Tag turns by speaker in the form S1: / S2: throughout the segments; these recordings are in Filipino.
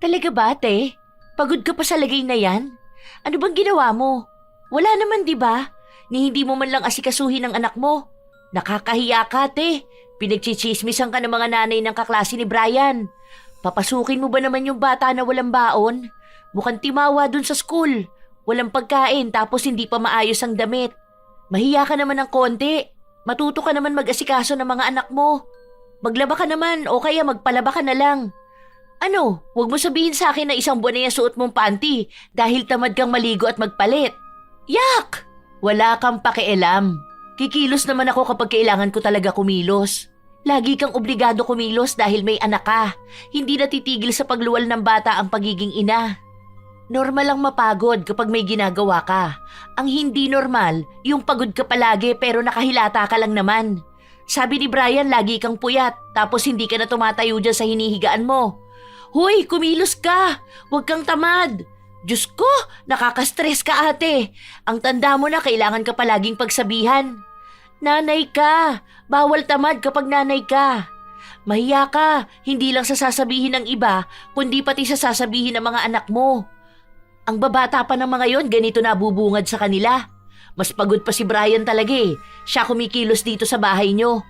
S1: Talaga ba, ate? Pagod ka pa sa lagay na yan? Ano bang ginawa mo? Wala naman, di ba? Ni hindi mo man lang asikasuhin ang anak mo. Nakakahiya ka, ate. Pinagchichismisan ka ng mga nanay ng kaklase ni Brian. Papasukin mo ba naman yung bata na walang baon? Mukhang timawa dun sa school. Walang pagkain tapos hindi pa maayos ang damit. Mahiya ka naman ng konti. Matuto ka naman mag-asikaso ng mga anak mo. Maglaba ka naman o kaya magpalaba ka na lang. Ano, huwag mo sabihin sa akin na isang buwan na yung suot mong panty dahil tamad kang maligo at magpalit. Yak! Wala kang pakialam. Kikilos naman ako kapag kailangan ko talaga kumilos. Lagi kang obligado kumilos dahil may anak ka. Hindi natitigil sa pagluwal ng bata ang pagiging ina. Normal lang mapagod kapag may ginagawa ka. Ang hindi normal, yung pagod ka palagi pero nakahilata ka lang naman. Sabi ni Brian, lagi kang puyat tapos hindi ka na tumatayo dyan sa hinihigaan mo. Hoy, kumilos ka! Huwag kang tamad! Diyos ko, nakaka-stress ka ate. Ang tanda mo na kailangan ka palaging pagsabihan. Nanay ka! Bawal tamad kapag nanay ka. Mahiya ka, hindi lang sa sasabihin ng iba, kundi pati sa sasabihin ng mga anak mo. Ang babata pa ng mga yon, ganito na bubungad sa kanila. Mas pagod pa si Brian talaga eh. Siya kumikilos dito sa bahay nyo.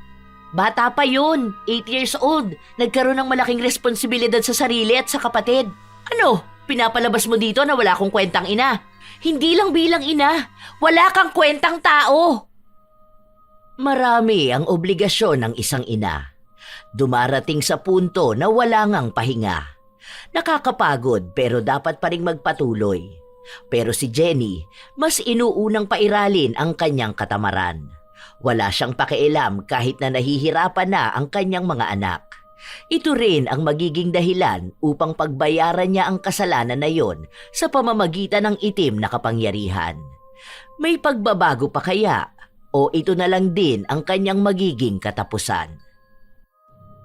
S1: Bata pa yun, 8 years old. Nagkaroon ng malaking responsibilidad sa sarili at sa kapatid. Ano, pinapalabas mo dito na wala akong kwentang ina? Hindi lang bilang ina, wala kang kwentang tao.
S2: Marami ang obligasyon ng isang ina. Dumarating sa punto na wala ngang pahinga. Nakakapagod pero dapat pa ring magpatuloy. Pero si Jenny, mas inuunang pairalin ang kanyang katamaran. Wala siyang pakialam kahit na nahihirapan na ang kanyang mga anak. Ito rin ang magiging dahilan upang pagbayaran niya ang kasalanan na yon sa pamamagitan ng itim na kapangyarihan. May pagbabago pa kaya o ito na lang din ang kanyang magiging katapusan?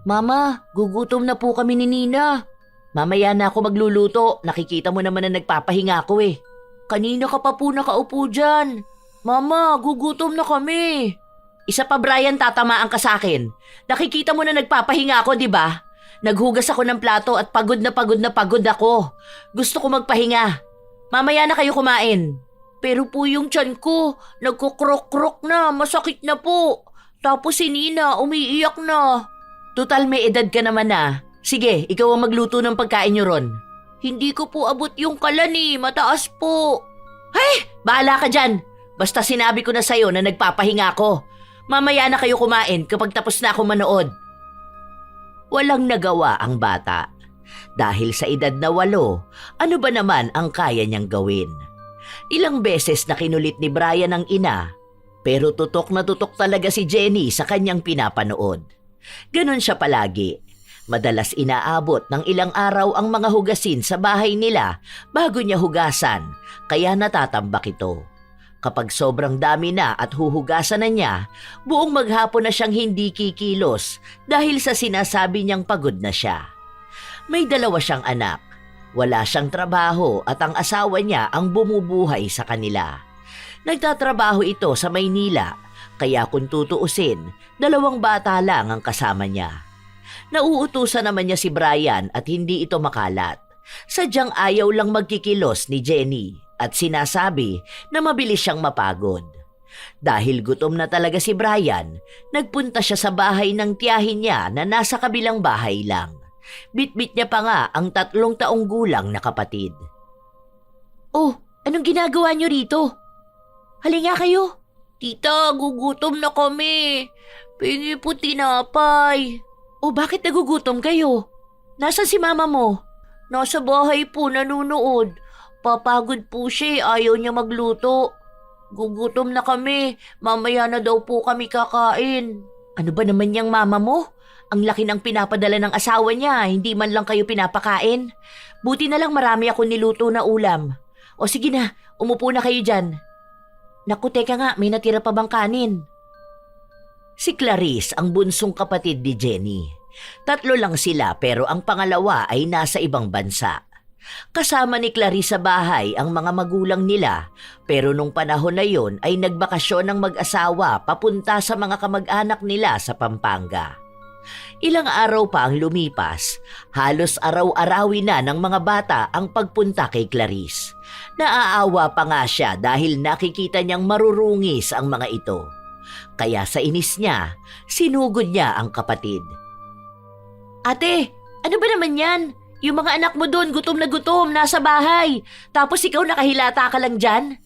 S1: Mama, gugutom na po kami ni Nina. Mamaya na ako magluluto, nakikita mo naman na nagpapahinga ako eh. Kanina ka pa po nakaupo dyan. Mama, gugutom na kami. Isa pa Brian, tatamaan ka sa akin. Nakikita mo na nagpapahinga ako, di ba? Naghugas ako ng plato at pagod na pagod ako. Gusto ko magpahinga. Mamaya na kayo kumain. Pero po yung tiyan ko, nagkukrok-krok na, masakit na po. Tapos si Nina, umiiyak na. Total may edad ka naman na. Sige, ikaw ang magluto ng pagkain nyo ron. Hindi ko po abot yung kalan eh, mataas po. Hey, bahala ka dyan. Basta sinabi ko na sa'yo na nagpapahinga ako. Mamaya na kayo kumain kapag tapos na ako manood.
S2: Walang nagawa ang bata. Dahil sa edad na 8, ano ba naman ang kaya niyang gawin? Ilang beses na kinulit ni Brian ang ina, pero tutok na tutok talaga si Jenny sa kanyang pinapanood. Ganon siya palagi. Madalas inaabot ng ilang araw ang mga hugasin sa bahay nila bago niya hugasan, kaya natatambak ito. Kapag sobrang dami na at huhugasan na niya, buong maghapon na siyang hindi kikilos dahil sa sinasabi niyang pagod na siya. May 2 siyang anak. Wala siyang trabaho at ang asawa niya ang bumubuhay sa kanila. Nagtatrabaho ito sa Maynila, kaya kung tutuusin, 2 bata lang ang kasama niya. Nauutusan naman niya si Brian at hindi ito makalat. Sadyang ayaw lang magkikilos ni Jenny at sinasabi na mabilis siyang mapagod. Dahil gutom na talaga si Brian, nagpunta siya sa bahay ng tiyahin niya na nasa kabilang bahay lang. Bitbit niya pa nga ang 3 taong gulang na kapatid.
S1: Oh, anong ginagawa niyo rito? Halika kayo. Tita, gugutom na kami. Pingi po tinapay. Oh, bakit nagugutom kayo? Nasaan si mama mo? Nasa bahay po, nanunood. Papagod po siya, ayaw niya magluto. Gugutom na kami, mamaya na daw po kami kakain. Ano ba naman yung mama mo? Ang laki ng pinapadala ng asawa niya, hindi man lang kayo pinapakain. Buti na lang marami ako niluto na ulam. O sige na, umupo na kayo dyan. Naku, teka nga, may natira pa bang kanin?
S2: Si Clarice ang bunsong kapatid ni Jenny. 3 lang sila pero ang pangalawa ay nasa ibang bansa. Kasama ni Clarice sa bahay ang mga magulang nila, pero nung panahon na yon ay nagbakasyon ng mag-asawa papunta sa mga kamag-anak nila sa Pampanga. Ilang araw pa ang lumipas, halos araw-arawin na ng mga bata ang pagpunta kay Clarice. Naaawa pa nga siya dahil nakikita niyang marurungis ang mga ito. Kaya sa inis niya, sinugod niya ang kapatid.
S1: Ate, ano ba naman yan? Yung mga anak mo doon gutom na gutom, nasa bahay. Tapos ikaw nakahilata ka lang dyan?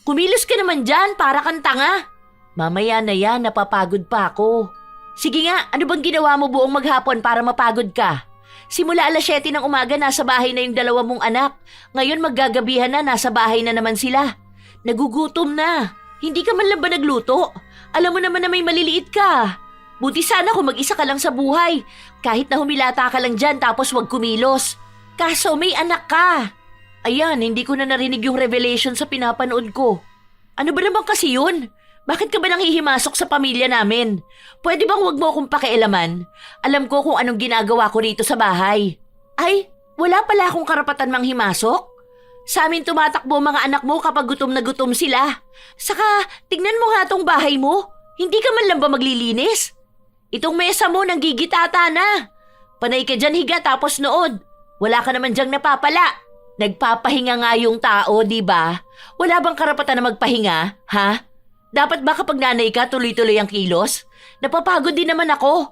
S1: Kumilos ka naman dyan, para kang tanga. Mamaya na yan, napapagod pa ako. Sige nga, ano bang ginawa mo buong maghapon para mapagod ka? Simula alas 7 ng umaga, nasa bahay na yung 2 mong anak. Ngayon maggagabihan na, nasa bahay na naman sila. Nagugutom na. Hindi ka man lang ba nagluto? Alam mo naman na may maliliit ka. Buti sana kung mag-isa ka lang sa buhay. Kahit na humilata ka lang dyan tapos wag kumilos. Kaso may anak ka. Ayan, hindi ko na narinig yung revelation sa pinapanood ko. Ano ba naman kasi yun? Bakit ka ba nanghihimasok sa pamilya namin? Pwede bang wag mo akong pakialaman? Alam ko kung anong ginagawa ko rito sa bahay. Ay, wala pala akong karapatan manghimasok? Sa amin tumatakbo mga anak mo kapag gutom na gutom sila. Saka, tignan mo nga tong bahay mo. Hindi ka man lang ba maglilinis? Itong mesa mo nanggigitata na. Panay ka dyan higa tapos nood. Wala ka naman dyang napapala. Nagpapahinga nga yung tao, di ba? Wala bang karapatan na magpahinga, ha? Dapat ba kapag nanay ka tuloy-tuloy ang kilos? Napapagod din naman ako.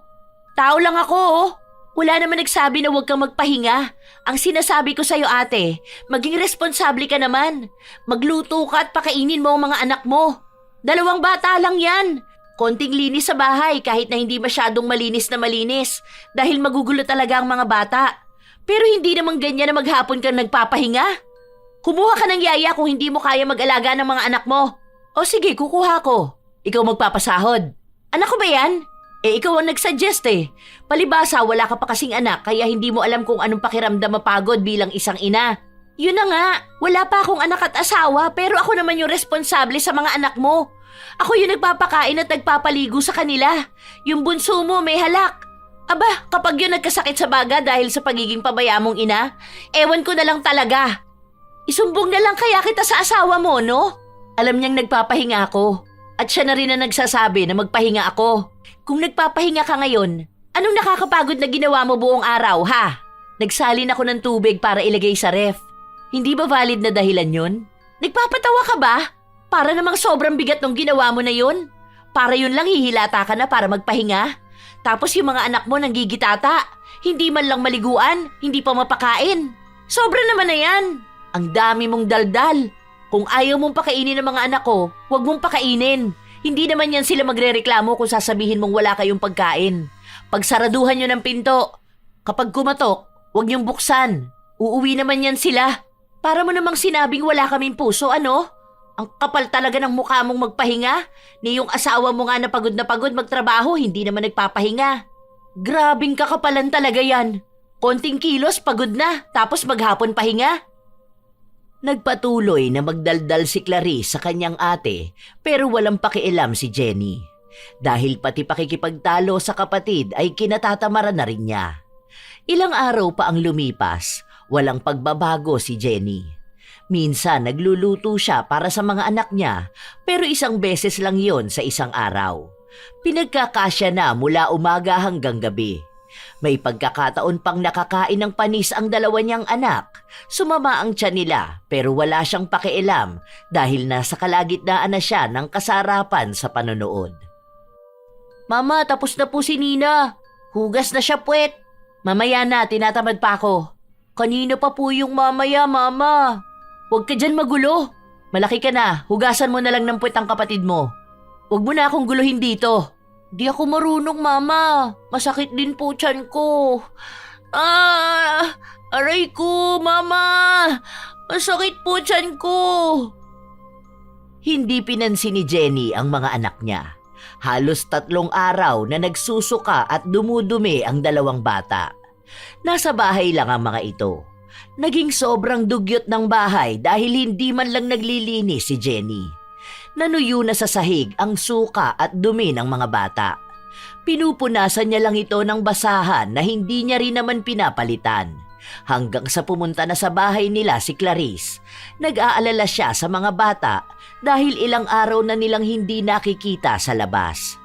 S1: Tao lang ako, oh. Wala naman nagsabi na huwag kang magpahinga. Ang sinasabi ko sa'yo, ate, maging responsable ka naman. Magluto ka at pakainin mo ang mga anak mo. 2 bata lang yan. Konting linis sa bahay kahit na hindi masyadong malinis na malinis dahil magugulo talaga ang mga bata. Pero hindi naman ganyan na maghapon kang nagpapahinga. Kumuha ka ng yaya kung hindi mo kaya mag-alaga ng mga anak mo. O sige, kukuha ko. Ikaw magpapasahod. Anak ko ba yan? Ikaw ang nagsuggest eh. Palibasa, wala ka pa kasing anak kaya hindi mo alam kung anong pakiramdam mapagod bilang isang ina. Yun na nga, wala pa akong anak at asawa pero ako naman yung responsable sa mga anak mo. Ako yung nagpapakain at nagpapaligo sa kanila. Yung bunso mo may halak. Aba, kapag yun nagkasakit sa baga dahil sa pagiging pabaya mong ina, ewan ko na lang talaga. Isumbong na lang kaya kita sa asawa mo, no? Alam niyang nagpapahinga ako. At siya na rin na nagsasabi na magpahinga ako. Kung nagpapahinga ka ngayon, anong nakakapagod na ginawa mo buong araw, ha? Nagsalin ako ng tubig para ilagay sa ref. Hindi ba valid na dahilan yun? Nagpapatawa ka ba? Para namang sobrang bigat nung ginawa mo na yun. Para yun lang hihilata ka na para magpahinga. Tapos yung mga anak mo nanggigitata. Hindi man lang maliguan, hindi pa mapakain. Sobra naman na yan. Ang dami mong daldal. Kung ayaw mong pakainin ng mga anak ko, huwag mong pakainin. Hindi naman yan sila magrereklamo kung sasabihin mong wala kayong pagkain. Pagsaraduhan nyo ng pinto. Kapag kumatok, huwag niyong buksan. Uuwi naman yan sila. Para mo namang sinabing wala kaming puso, ano? Ang kapal talaga ng mukha mong magpahinga. Ni yung asawa mo nga na pagod magtrabaho, hindi naman nagpapahinga. Grabing kakapalan talaga yan. Konting kilos, pagod na, tapos maghapon pahinga.
S2: Nagpatuloy na magdaldal si Clarice sa kanyang ate pero walang pakialam si Jenny. Dahil pati pakikipagtalo sa kapatid ay kinatatamaran na rin niya. Ilang araw pa ang lumipas, walang pagbabago si Jenny. Minsan nagluluto siya para sa mga anak niya pero isang beses lang yon sa isang araw. Pinagkakasya na mula umaga hanggang gabi. May pagkakataon pang nakakain ng panis ang 2 niyang anak. Sumama ang tiyan nila pero wala siyang pakialam dahil nasa kalagitnaan na siya ng kasarapan sa panonood. Mama, tapos na po si Nina. Hugas na siya puwet. Mamaya na, tinatamad pa ako. Kanina pa po yung mamaya, mama. Huwag ka dyan magulo. Malaki ka na, hugasan mo na lang ng puwet ang kapatid mo. Huwag mo na akong guluhin dito. Di ako marunong, mama. Masakit din po tiyan ko. Aray ko, mama. Masakit po tiyan ko. Hindi pinansin ni Jenny ang mga anak niya. Halos 3 araw na nagsusuka at dumudumi ang 2 bata. Nasa bahay lang ang mga ito. Naging sobrang dugyot ng bahay dahil hindi man lang naglilinis si Jenny. Nanuyo na sa sahig ang suka at dumi ng mga bata. Pinupunasan niya lang ito ng basahan na hindi niya rin naman pinapalitan. Hanggang sa pumunta na sa bahay nila si Clarice, nag-aalala siya sa mga bata dahil ilang araw na nilang hindi nakikita sa labas.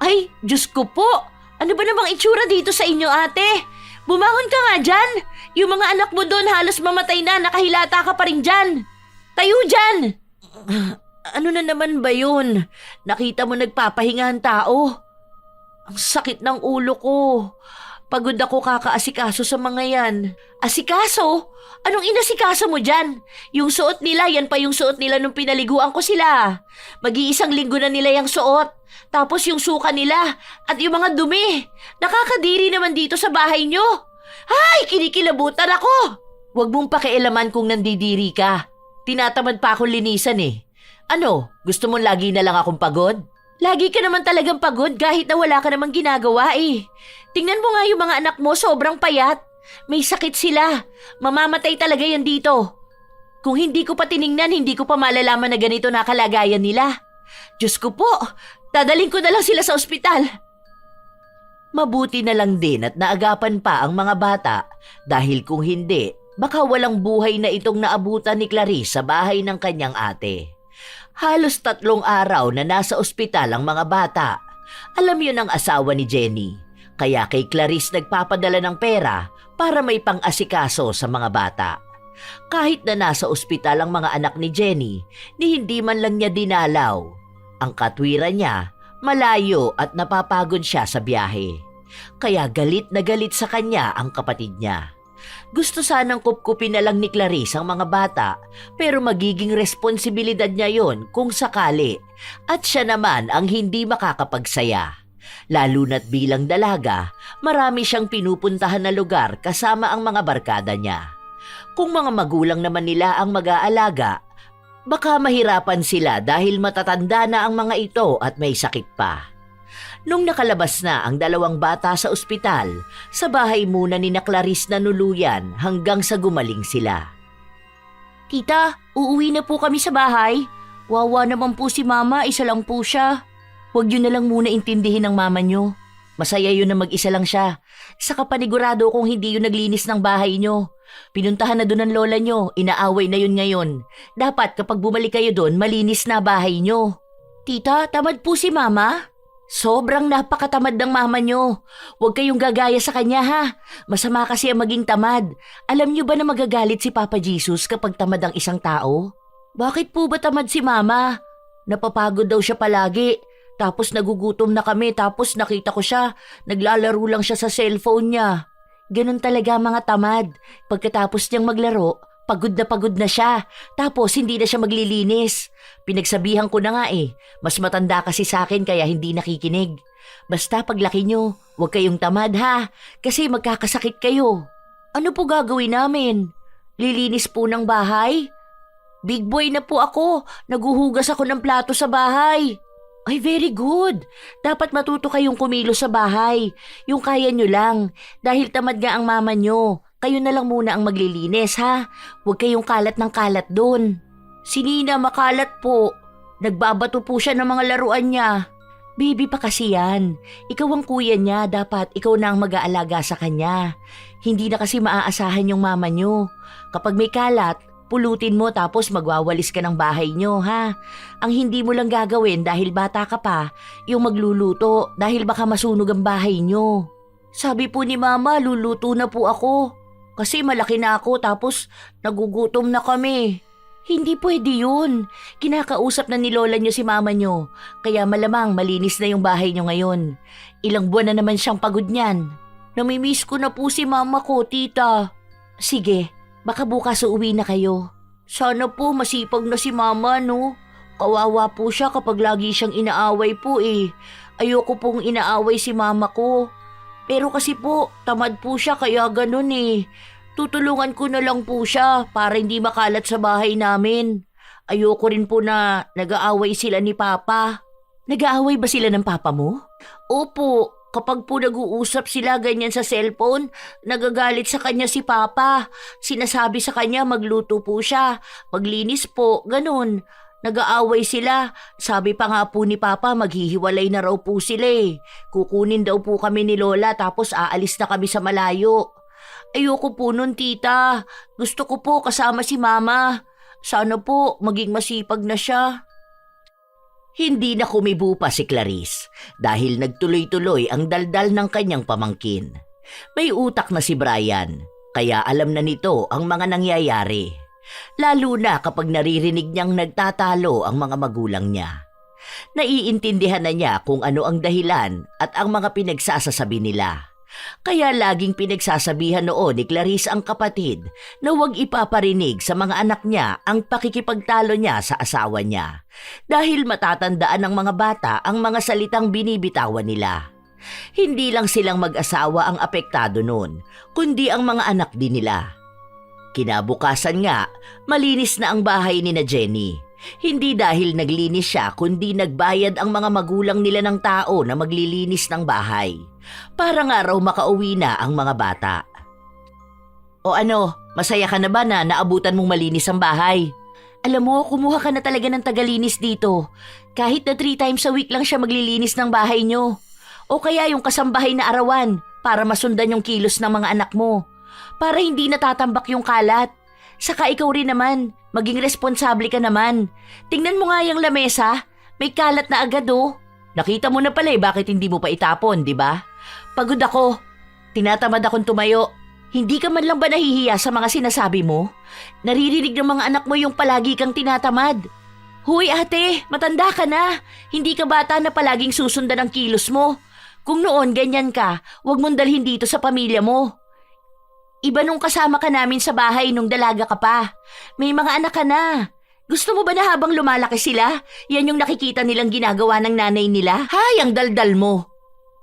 S2: Ay, Diyos ko po!
S1: Ano ba namang itsura dito sa inyo, ate? Bumangon ka nga dyan! Yung mga anak mo doon halos mamatay na, nakahilata ka pa rin dyan! Tayo dyan! Ano na naman ba yun? Nakita mo nagpapahinga ang tao? Ang sakit ng ulo ko. Pagod ako kakaasikaso sa mga yan. Asikaso? Anong inasikaso mo dyan? Yung suot nila, yan pa yung suot nila nung pinaliguan ko sila. Mag-iisang linggo na nila yung suot. Tapos yung suka nila at yung mga dumi. Nakakadiri naman dito sa bahay nyo. Ay, kinikilabutan ako. Huwag mong pakialaman kung nandidiri ka. Tinatamad pa akong linisan eh. Ano, gusto mong lagi na lang akong pagod? Lagi ka naman talagang pagod kahit na wala ka namang ginagawa eh. Tingnan mo nga yung mga anak mo, sobrang payat. May sakit sila. Mamamatay talaga yan dito. Kung hindi ko pa tiningnan, hindi ko pa malalaman na ganito na kalagayan nila. Diyos ko po, dadaling ko na lang sila sa ospital.
S2: Mabuti na lang din at naagapan pa ang mga bata dahil kung hindi, baka walang buhay na itong naabutan ni Clarice sa bahay ng kanyang ate. Halos 3 araw na nasa ospital ang mga bata. Alam yun ang asawa ni Jenny. Kaya kay Clarice nagpapadala ng pera para may pang-asikaso sa mga bata. Kahit na nasa ospital ang mga anak ni Jenny, ni hindi man lang niya dinalaw. Ang katwiran niya, malayo at napapagod siya sa biyahe. Kaya galit na galit sa kanya ang kapatid niya. Gusto sanang kupkupin na lang ni Clarice ang mga bata pero magiging responsibilidad niya yon kung sakali at siya naman ang hindi makakapagsaya. Lalo na't bilang dalaga, marami siyang pinupuntahan na lugar kasama ang mga barkada niya. Kung mga magulang naman nila ang mag-aalaga, baka mahirapan sila dahil matatanda na ang mga ito at may sakit pa. Nung nakalabas na ang 2 bata sa ospital, sa bahay muna ni na Clarice nanuluyan hanggang sa gumaling sila.
S1: Tita, uuwi na po kami sa bahay. Wawa naman po si mama, isa lang po siya. Huwag yun na lang muna intindihin ng mama nyo. Masaya yun na mag-isa lang siya. Saka panigurado kung hindi yun naglinis ng bahay nyo. Pinuntahan na doon ng lola nyo, inaaway na yun ngayon. Dapat kapag bumalik kayo doon, malinis na bahay nyo. Tita, tamad po si mama? Sobrang napakatamad ng mama nyo. Huwag kayong gagaya sa kanya ha. Masama kasi ang maging tamad. Alam nyo ba na magagalit si Papa Jesus kapag tamad ang isang tao? Bakit po ba tamad si mama? Napapagod daw siya palagi. Tapos nagugutom na kami tapos nakita ko siya. Naglalaro lang siya sa cellphone niya. Ganun talaga mga tamad. Pagkatapos niyang maglaro, pagod na siya. Tapos hindi na siya maglilinis. Pinagsabihan ko na nga eh. Mas matanda kasi sa akin kaya hindi nakikinig. Basta paglaki nyo, huwag kayong tamad ha. Kasi magkakasakit kayo. Ano po gagawin namin? Lilinis po ng bahay? Big boy na po ako. Naguhugas ako ng plato sa bahay. Ay, very good. Dapat matuto kayong kumilos sa bahay. Yung kaya nyo lang. Dahil tamad nga ang mama nyo. Kayo na lang muna ang maglilinis, ha? Huwag kayong kalat ng kalat doon. Si Nina makalat po. Nagbabato po siya ng mga laruan niya. Baby pa kasi yan. Ikaw ang kuya niya. Dapat ikaw na ang mag-aalaga sa kanya. Hindi na kasi maaasahan yung mama nyo. Kapag may kalat, pulutin mo tapos magwawalis ka ng bahay nyo, ha? Ang hindi mo lang gagawin dahil bata ka pa, yung magluluto dahil baka masunog ang bahay nyo. Sabi po ni mama, luluto na po ako. Kasi malaki na ako tapos nagugutom na kami. Hindi pwede yun. Kinakausap na ni lola nyo si mama nyo. Kaya malamang malinis na yung bahay nyo ngayon. Ilang buwan na naman siyang pagod niyan. Namimiss ko na po si mama ko, tita. Sige, baka bukas uuwi na kayo. Sana po masipag na si mama, no? Kawawa po siya kapag lagi siyang inaaway po eh. Ayoko pong inaaway si mama ko. Pero kasi po, tamad po siya kaya ganun eh. Tutulungan ko na lang po siya para hindi makalat sa bahay namin. Ayoko rin po na nag-aaway sila ni Papa. Nag-aaway ba sila ng Papa mo? Opo, kapag po nag-uusap sila ganyan sa cellphone, nagagalit sa kanya si Papa. Sinasabi sa kanya magluto po siya, maglinis po, ganun. Nag-aaway sila. Sabi pa nga po ni Papa maghihiwalay na raw po sila eh. Kukunin daw po kami ni Lola tapos aalis na kami sa malayo. Ayoko po nun, tita. Gusto ko po kasama si Mama. Sana po maging masipag na siya.
S2: Hindi na kumibo pa si Clarice dahil nagtuloy-tuloy ang daldal ng kanyang pamangkin. May utak na si Brian, kaya alam na nito ang mga nangyayari. Lalo na kapag naririnig niyang nagtatalo ang mga magulang niya. Naiintindihan na niya kung ano ang dahilan at ang mga pinagsasasabi nila. Kaya laging pinagsasabihan noon ni Clarice ang kapatid na huwag ipaparinig sa mga anak niya ang pakikipagtalo niya sa asawa niya dahil matatandaan ng mga bata ang mga salitang binibitawan nila. Hindi lang silang mag-asawa ang apektado noon, kundi ang mga anak din nila. Kinabukasan nga, malinis na ang bahay ni na Jenny. Hindi dahil naglinis siya kundi nagbayad ang mga magulang nila ng tao na maglilinis ng bahay. Para nga raw makauwi na ang mga bata. O ano, masaya ka na ba na naabutan mong malinis ang bahay? Alam mo, kumuha ka na talaga ng tagalinis dito. Kahit na 3 times a week lang siya maglilinis ng bahay nyo. O kaya yung kasambahay na arawan para masundan yung kilos ng mga anak mo. Para hindi natatambak yung kalat. Saka ikaw rin naman, maging responsable ka naman. Tingnan mo nga yung lamesa, may kalat na agad oh. Nakita mo na pala bakit hindi mo pa itapon, di ba? Pagod ako, tinatamad akong tumayo. Hindi ka man lang ba nahihiya sa mga sinasabi mo? Naririnig ng mga anak mo yung palagi kang tinatamad. Huy ate, matanda ka na. Hindi ka bata na palaging susundan ang kilos mo. Kung noon ganyan ka, huwag mong dalhin dito sa pamilya mo. Iba nung kasama ka namin sa bahay nung dalaga ka pa. May mga anak ka na. Gusto mo ba na habang lumalaki sila, yan yung nakikita nilang ginagawa ng nanay nila? Hay, ang daldal mo.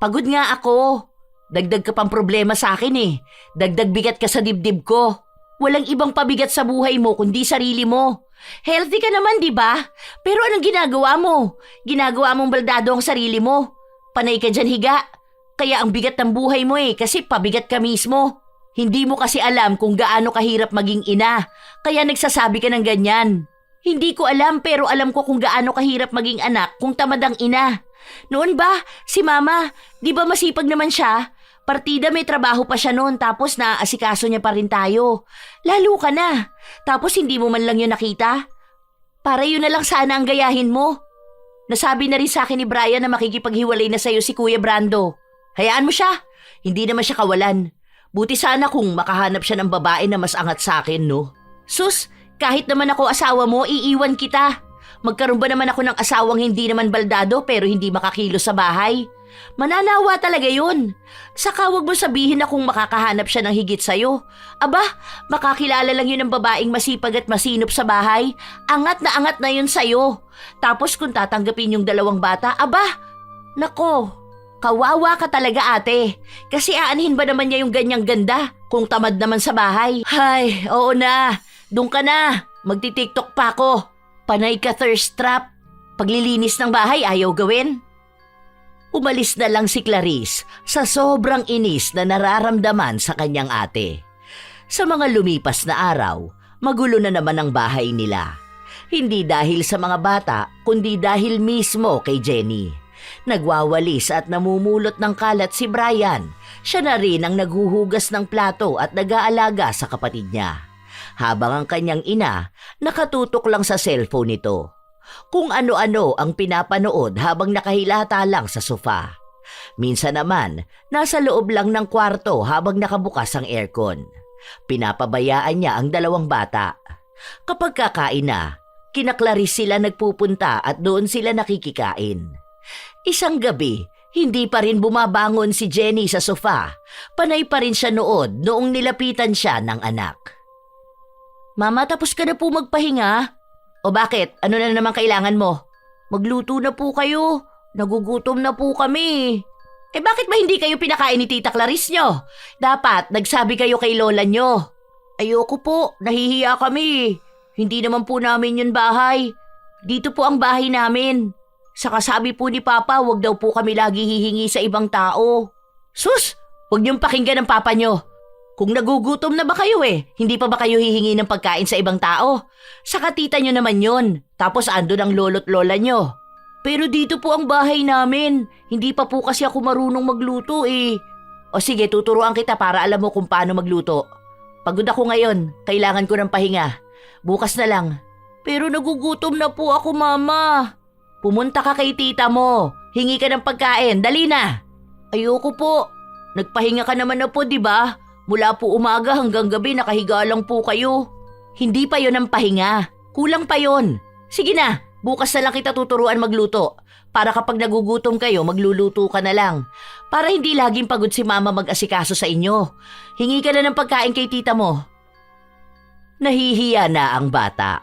S2: Pagod nga ako. Dagdag ka pang problema sa akin eh. Dagdag bigat ka sa dibdib ko. Walang ibang pabigat sa buhay mo kundi sarili mo. Healthy ka naman, di ba? Pero anong ginagawa mo? Ginagawa mong baldado ang sarili mo. Panay ka dyan higa. Kaya ang bigat ng buhay mo eh, kasi pabigat ka mismo. Hindi mo kasi alam kung gaano kahirap maging ina, kaya nagsasabi ka ng ganyan. Hindi ko alam pero alam ko kung gaano kahirap maging anak kung tamad ang ina. Noon ba, si mama, di ba masipag naman siya? Partida may trabaho pa siya noon tapos naaasikaso niya pa rin tayo. Lalo ka na, tapos hindi mo man lang yun nakita? Para yun na lang sana ang gayahin mo. Nasabi na rin sa akin ni Brian na makikipaghiwalay na sa'yo si Kuya Brando. Hayaan mo siya, hindi naman siya kawalan. Buti sana kung makahanap siya ng babae na mas angat sa akin, no? Sus, kahit naman ako asawa mo, iiwan kita. Magkaroon ba naman ako ng asawang hindi naman baldado pero hindi makakilos sa bahay? Mananawa talaga yun. Saka wag mo sabihin na kung makakahanap siya ng higit sa'yo. Aba, makakilala lang yun ng babaeng masipag at masinop sa bahay. Angat na yun sa'yo. Tapos kung tatanggapin yung 2 bata, aba, nako. Kawawa ka talaga ate, kasi aanhin ba naman niya yung ganyang ganda kung tamad naman sa bahay? Hay, oo na, doon ka na, magti-TikTok pa ako. Panay ka thirst trap, paglilinis ng bahay ayaw gawin? Umalis na lang si Clarice sa sobrang inis na nararamdaman sa kanyang ate. Sa mga lumipas na araw, magulo na naman ang bahay nila. Hindi dahil sa mga bata, kundi dahil mismo kay Jenny. Nagwawalis at namumulot ng kalat si Brian. Siya na rin ang naghuhugas ng plato at nag-aalaga sa kapatid niya. Habang ang kanyang ina, nakatutok lang sa cellphone nito. Kung ano-ano ang pinapanood habang nakahilata lang sa sofa. Minsan naman, nasa loob lang ng kwarto habang nakabukas ang aircon. Pinapabayaan niya ang 2 bata. Kapag kakain na, kina-Clarice sila nagpupunta at doon sila nakikikain. Isang gabi, hindi pa rin bumabangon si Jenny sa sofa. Panay pa rin siya noon noong nilapitan siya ng anak. Mama, tapos ka na po magpahinga? O bakit? Ano na naman kailangan mo? Magluto na po kayo. Nagugutom na po kami. Eh bakit ba hindi kayo pinakain ni Tita Clarice nyo? Dapat nagsabi kayo kay lola nyo. Ayoko po, nahihiya kami. Hindi naman po namin yun bahay. Dito po ang bahay namin. Saka sabi po ni Papa, wag daw po kami lagi hihingi sa ibang tao. Sus, wag niyong pakinggan ng Papa nyo. Kung nagugutom na ba kayo hindi pa ba kayo hihingi ng pagkain sa ibang tao? Saka tita nyo naman yun, tapos andun ang lolo't lola nyo. Pero dito po ang bahay namin, hindi pa po kasi ako marunong magluto O sige, tuturuan kita para alam mo kung paano magluto. Pagod ako ngayon, kailangan ko ng pahinga. Bukas na lang. Pero nagugutom na po ako, Mama. pumunta ka kay tita mo. Hingi ka ng pagkain, dali na. Ayoko po. Nagpahinga ka naman na po, di ba? Mula po umaga hanggang gabi nakahiga lang po kayo. Hindi pa yon ang pahinga. Kulang pa yon. Sige na, bukas na lang kita tuturuan magluto. Para kapag nagugutom kayo, magluluto ka na lang. Para hindi laging pagod si mama mag-asikaso sa inyo. Hingi ka na ng pagkain kay tita mo. Nahihiya na ang bata.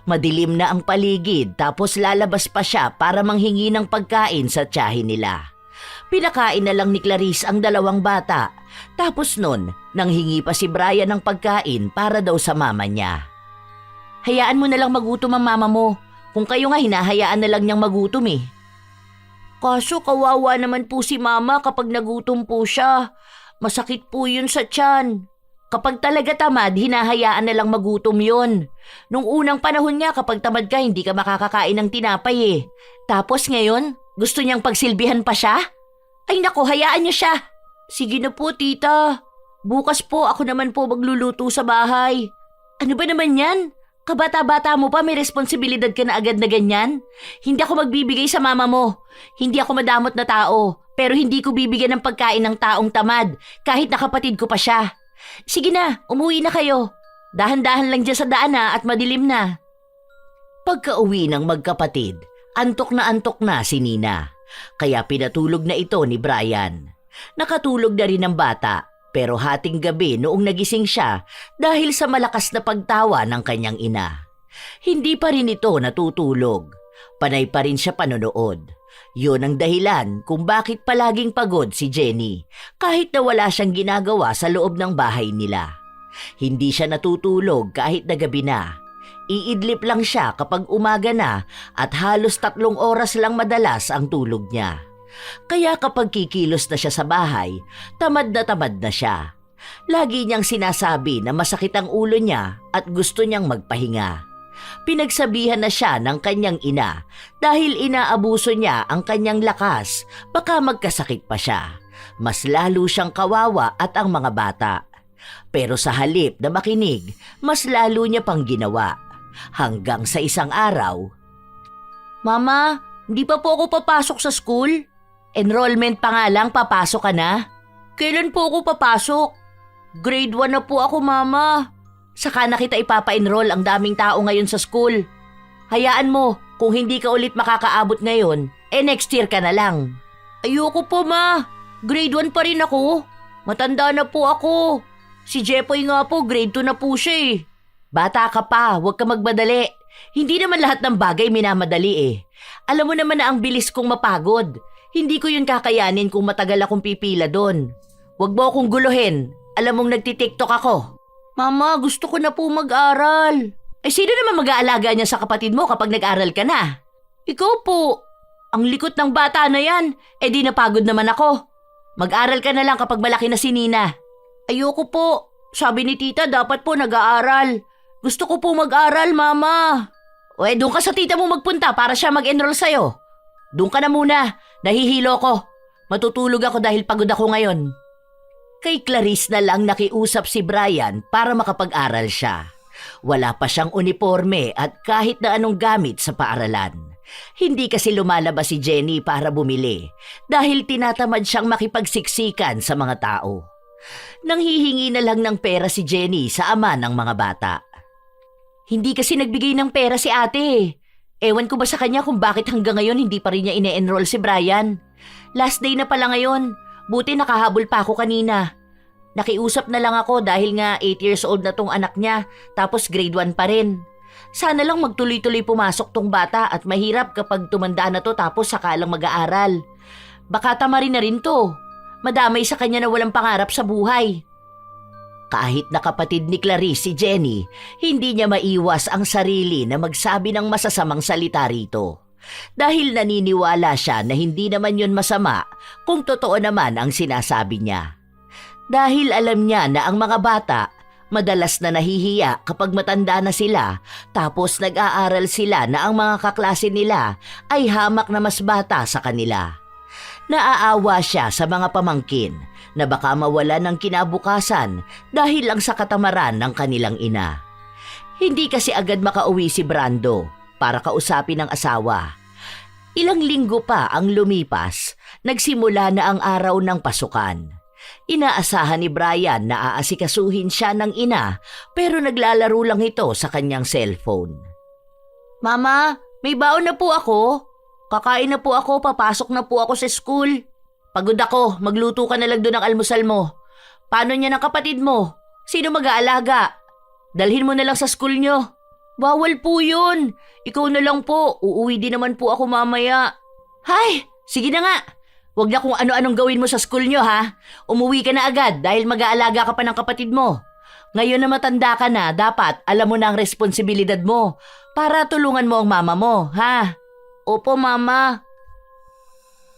S2: Madilim na ang paligid tapos lalabas pa siya para manghingi ng pagkain sa tiyahin nila. Pinakain na lang ni Clarice ang dalawang bata. Tapos nun, nanghingi pa si Brian ng pagkain para daw sa mama niya. Hayaan mo na lang magutom ang mama mo. Kung kayo nga hinahayaan na lang niyang magutom eh. Kaso kawawa naman po si mama kapag nagutom po siya. Masakit po yun sa tiyan. Kapag talaga tamad, hinahayaan na lang magutom yun. Nung unang panahon nga kapag tamad ka, hindi ka makakakain ng tinapay eh. Tapos ngayon, gusto niyang pagsilbihan pa siya? Ay nako, hayaan niyo siya. Sige na po tita. Bukas po ako naman po magluluto sa bahay. Ano ba naman yan? Kabata-bata mo pa, may responsibilidad ka na agad na ganyan? Hindi ako magbibigay sa mama mo. Hindi ako madamot na tao, pero hindi ko bibigyan ng pagkain ng taong tamad, kahit na kapatid ko pa siya. Sige na, umuwi na kayo. Dahan-dahan lang dyan sa daan at madilim na. Pagka-uwi ng magkapatid, antok na si Nina. Kaya pinatulog na ito ni Brian. Nakatulog na rin ang bata. Pero hating gabi noong nagising siya dahil sa malakas na pagtawa ng kanyang ina. Hindi pa rin ito natutulog. Panay pa rin siya panonood. Yun ang dahilan kung bakit palaging pagod si Jenny kahit na wala siyang ginagawa sa loob ng bahay nila. Hindi siya natutulog kahit na gabi na. Iidlip lang siya kapag umaga na at halos 3 oras lang madalas ang tulog niya. Kaya kapag kikilos na siya sa bahay, tamad na siya. Lagi niyang sinasabi na masakit ang ulo niya at gusto niyang magpahinga. Pinagsabihan na siya ng kanyang ina dahil inaabuso niya ang kanyang lakas, baka magkasakit pa siya. Mas lalo siyang kawawa at ang mga bata. Pero sa halip na makinig, mas lalo niya pang ginawa. Hanggang sa isang araw, Mama, hindi pa po ako papasok sa school? Enrollment pa nga lang, papasok ka na? Kailan po ako papasok? Grade 1 na po ako, Mama. Saka na kita ipapa-enroll, ang daming tao ngayon sa school. Hayaan mo, kung hindi ka ulit makakaabot ngayon, next year ka na lang. Ayoko po, Ma. Grade 1 pa rin ako. Matanda na po ako. Si Jepoy nga po, grade 2 na po siya eh. Bata ka pa, huwag ka magmadali. Hindi naman lahat ng bagay minamadali eh. Alam mo naman na ang bilis kong mapagod. Hindi ko yun kakayanin kung matagal akong pipila doon. Huwag mo akong guluhin. Alam mong nagtitiktok ako. Mama, gusto ko na po mag-aral. Sino naman mag-aalaga niya sa kapatid mo kapag nag-aral ka na? Ikaw po. Ang likot ng bata na yan. Di napagod naman ako. Mag-aral ka na lang kapag malaki na si Nina. Ayoko po. Sabi ni tita dapat po nag-aaral. Gusto ko po mag-aral, Mama. Doon ka sa tita mo magpunta para siya mag-enroll sa'yo. Doon ka na muna. Nahihilo ko. Matutulog ako dahil pagod ako ngayon. Kay Clarice na lang nakiusap si Brian para makapag-aral siya. Wala pa siyang uniforme at kahit na anong gamit sa paaralan. Hindi kasi lumalabas si Jenny para bumili dahil tinatamad siyang makipagsiksikan sa mga tao. Nanghihingi na lang ng pera si Jenny sa ama ng mga bata. Hindi kasi nagbigay ng pera si ate. Ewan ko ba sa kanya kung bakit hanggang ngayon hindi pa rin niya ine-enroll si Brian. Last day na pala ngayon. Buti nakahabol pa ako kanina. Nakiusap na lang ako dahil nga 8 years old na tong anak niya tapos grade 1 pa rin. Sana lang magtuloy-tuloy pumasok tong bata at mahirap kapag tumanda na to tapos saka lang mag-aaral. Baka tama rin na rin to. Madamay sa kanya na walang pangarap sa buhay. Kahit na kapatid ni Clarice si Jenny, hindi niya maiwas ang sarili na magsabi ng masasamang salita rito. Dahil naniniwala siya na hindi naman yun masama kung totoo naman ang sinasabi niya. Dahil alam niya na ang mga bata madalas na nahihiya kapag matanda na sila tapos nag-aaral sila na ang mga kaklase nila ay hamak na mas bata sa kanila. Naaawa siya sa mga pamangkin na baka mawala ng kinabukasan dahil lang sa katamaran ng kanilang ina. Hindi kasi agad makauwi si Brando para kausapin ang asawa. Ilang linggo pa ang lumipas, nagsimula na ang araw ng pasukan. Inaasahan ni Brian na aasikasuhin siya ng ina pero naglalaro lang ito sa kanyang cellphone. Mama, may baon na po ako. Kakain na po ako, papasok na po ako sa school. Pagod ako, magluto ka na lang doon ng almusal mo. Paano niya ng kapatid mo? Sino mag-aalaga? Dalhin mo na lang sa school nyo. Bawal po yun. Ikaw na lang po, uuwi din naman po ako mamaya. Hay, sige na nga. Huwag na kung ano-anong gawin mo sa school nyo ha. Umuwi ka na agad dahil mag-aalaga ka pa ng kapatid mo. Ngayon na matanda ka na, dapat alam mo na ang responsibilidad mo para tulungan mo ang mama mo, ha? Opo, mama.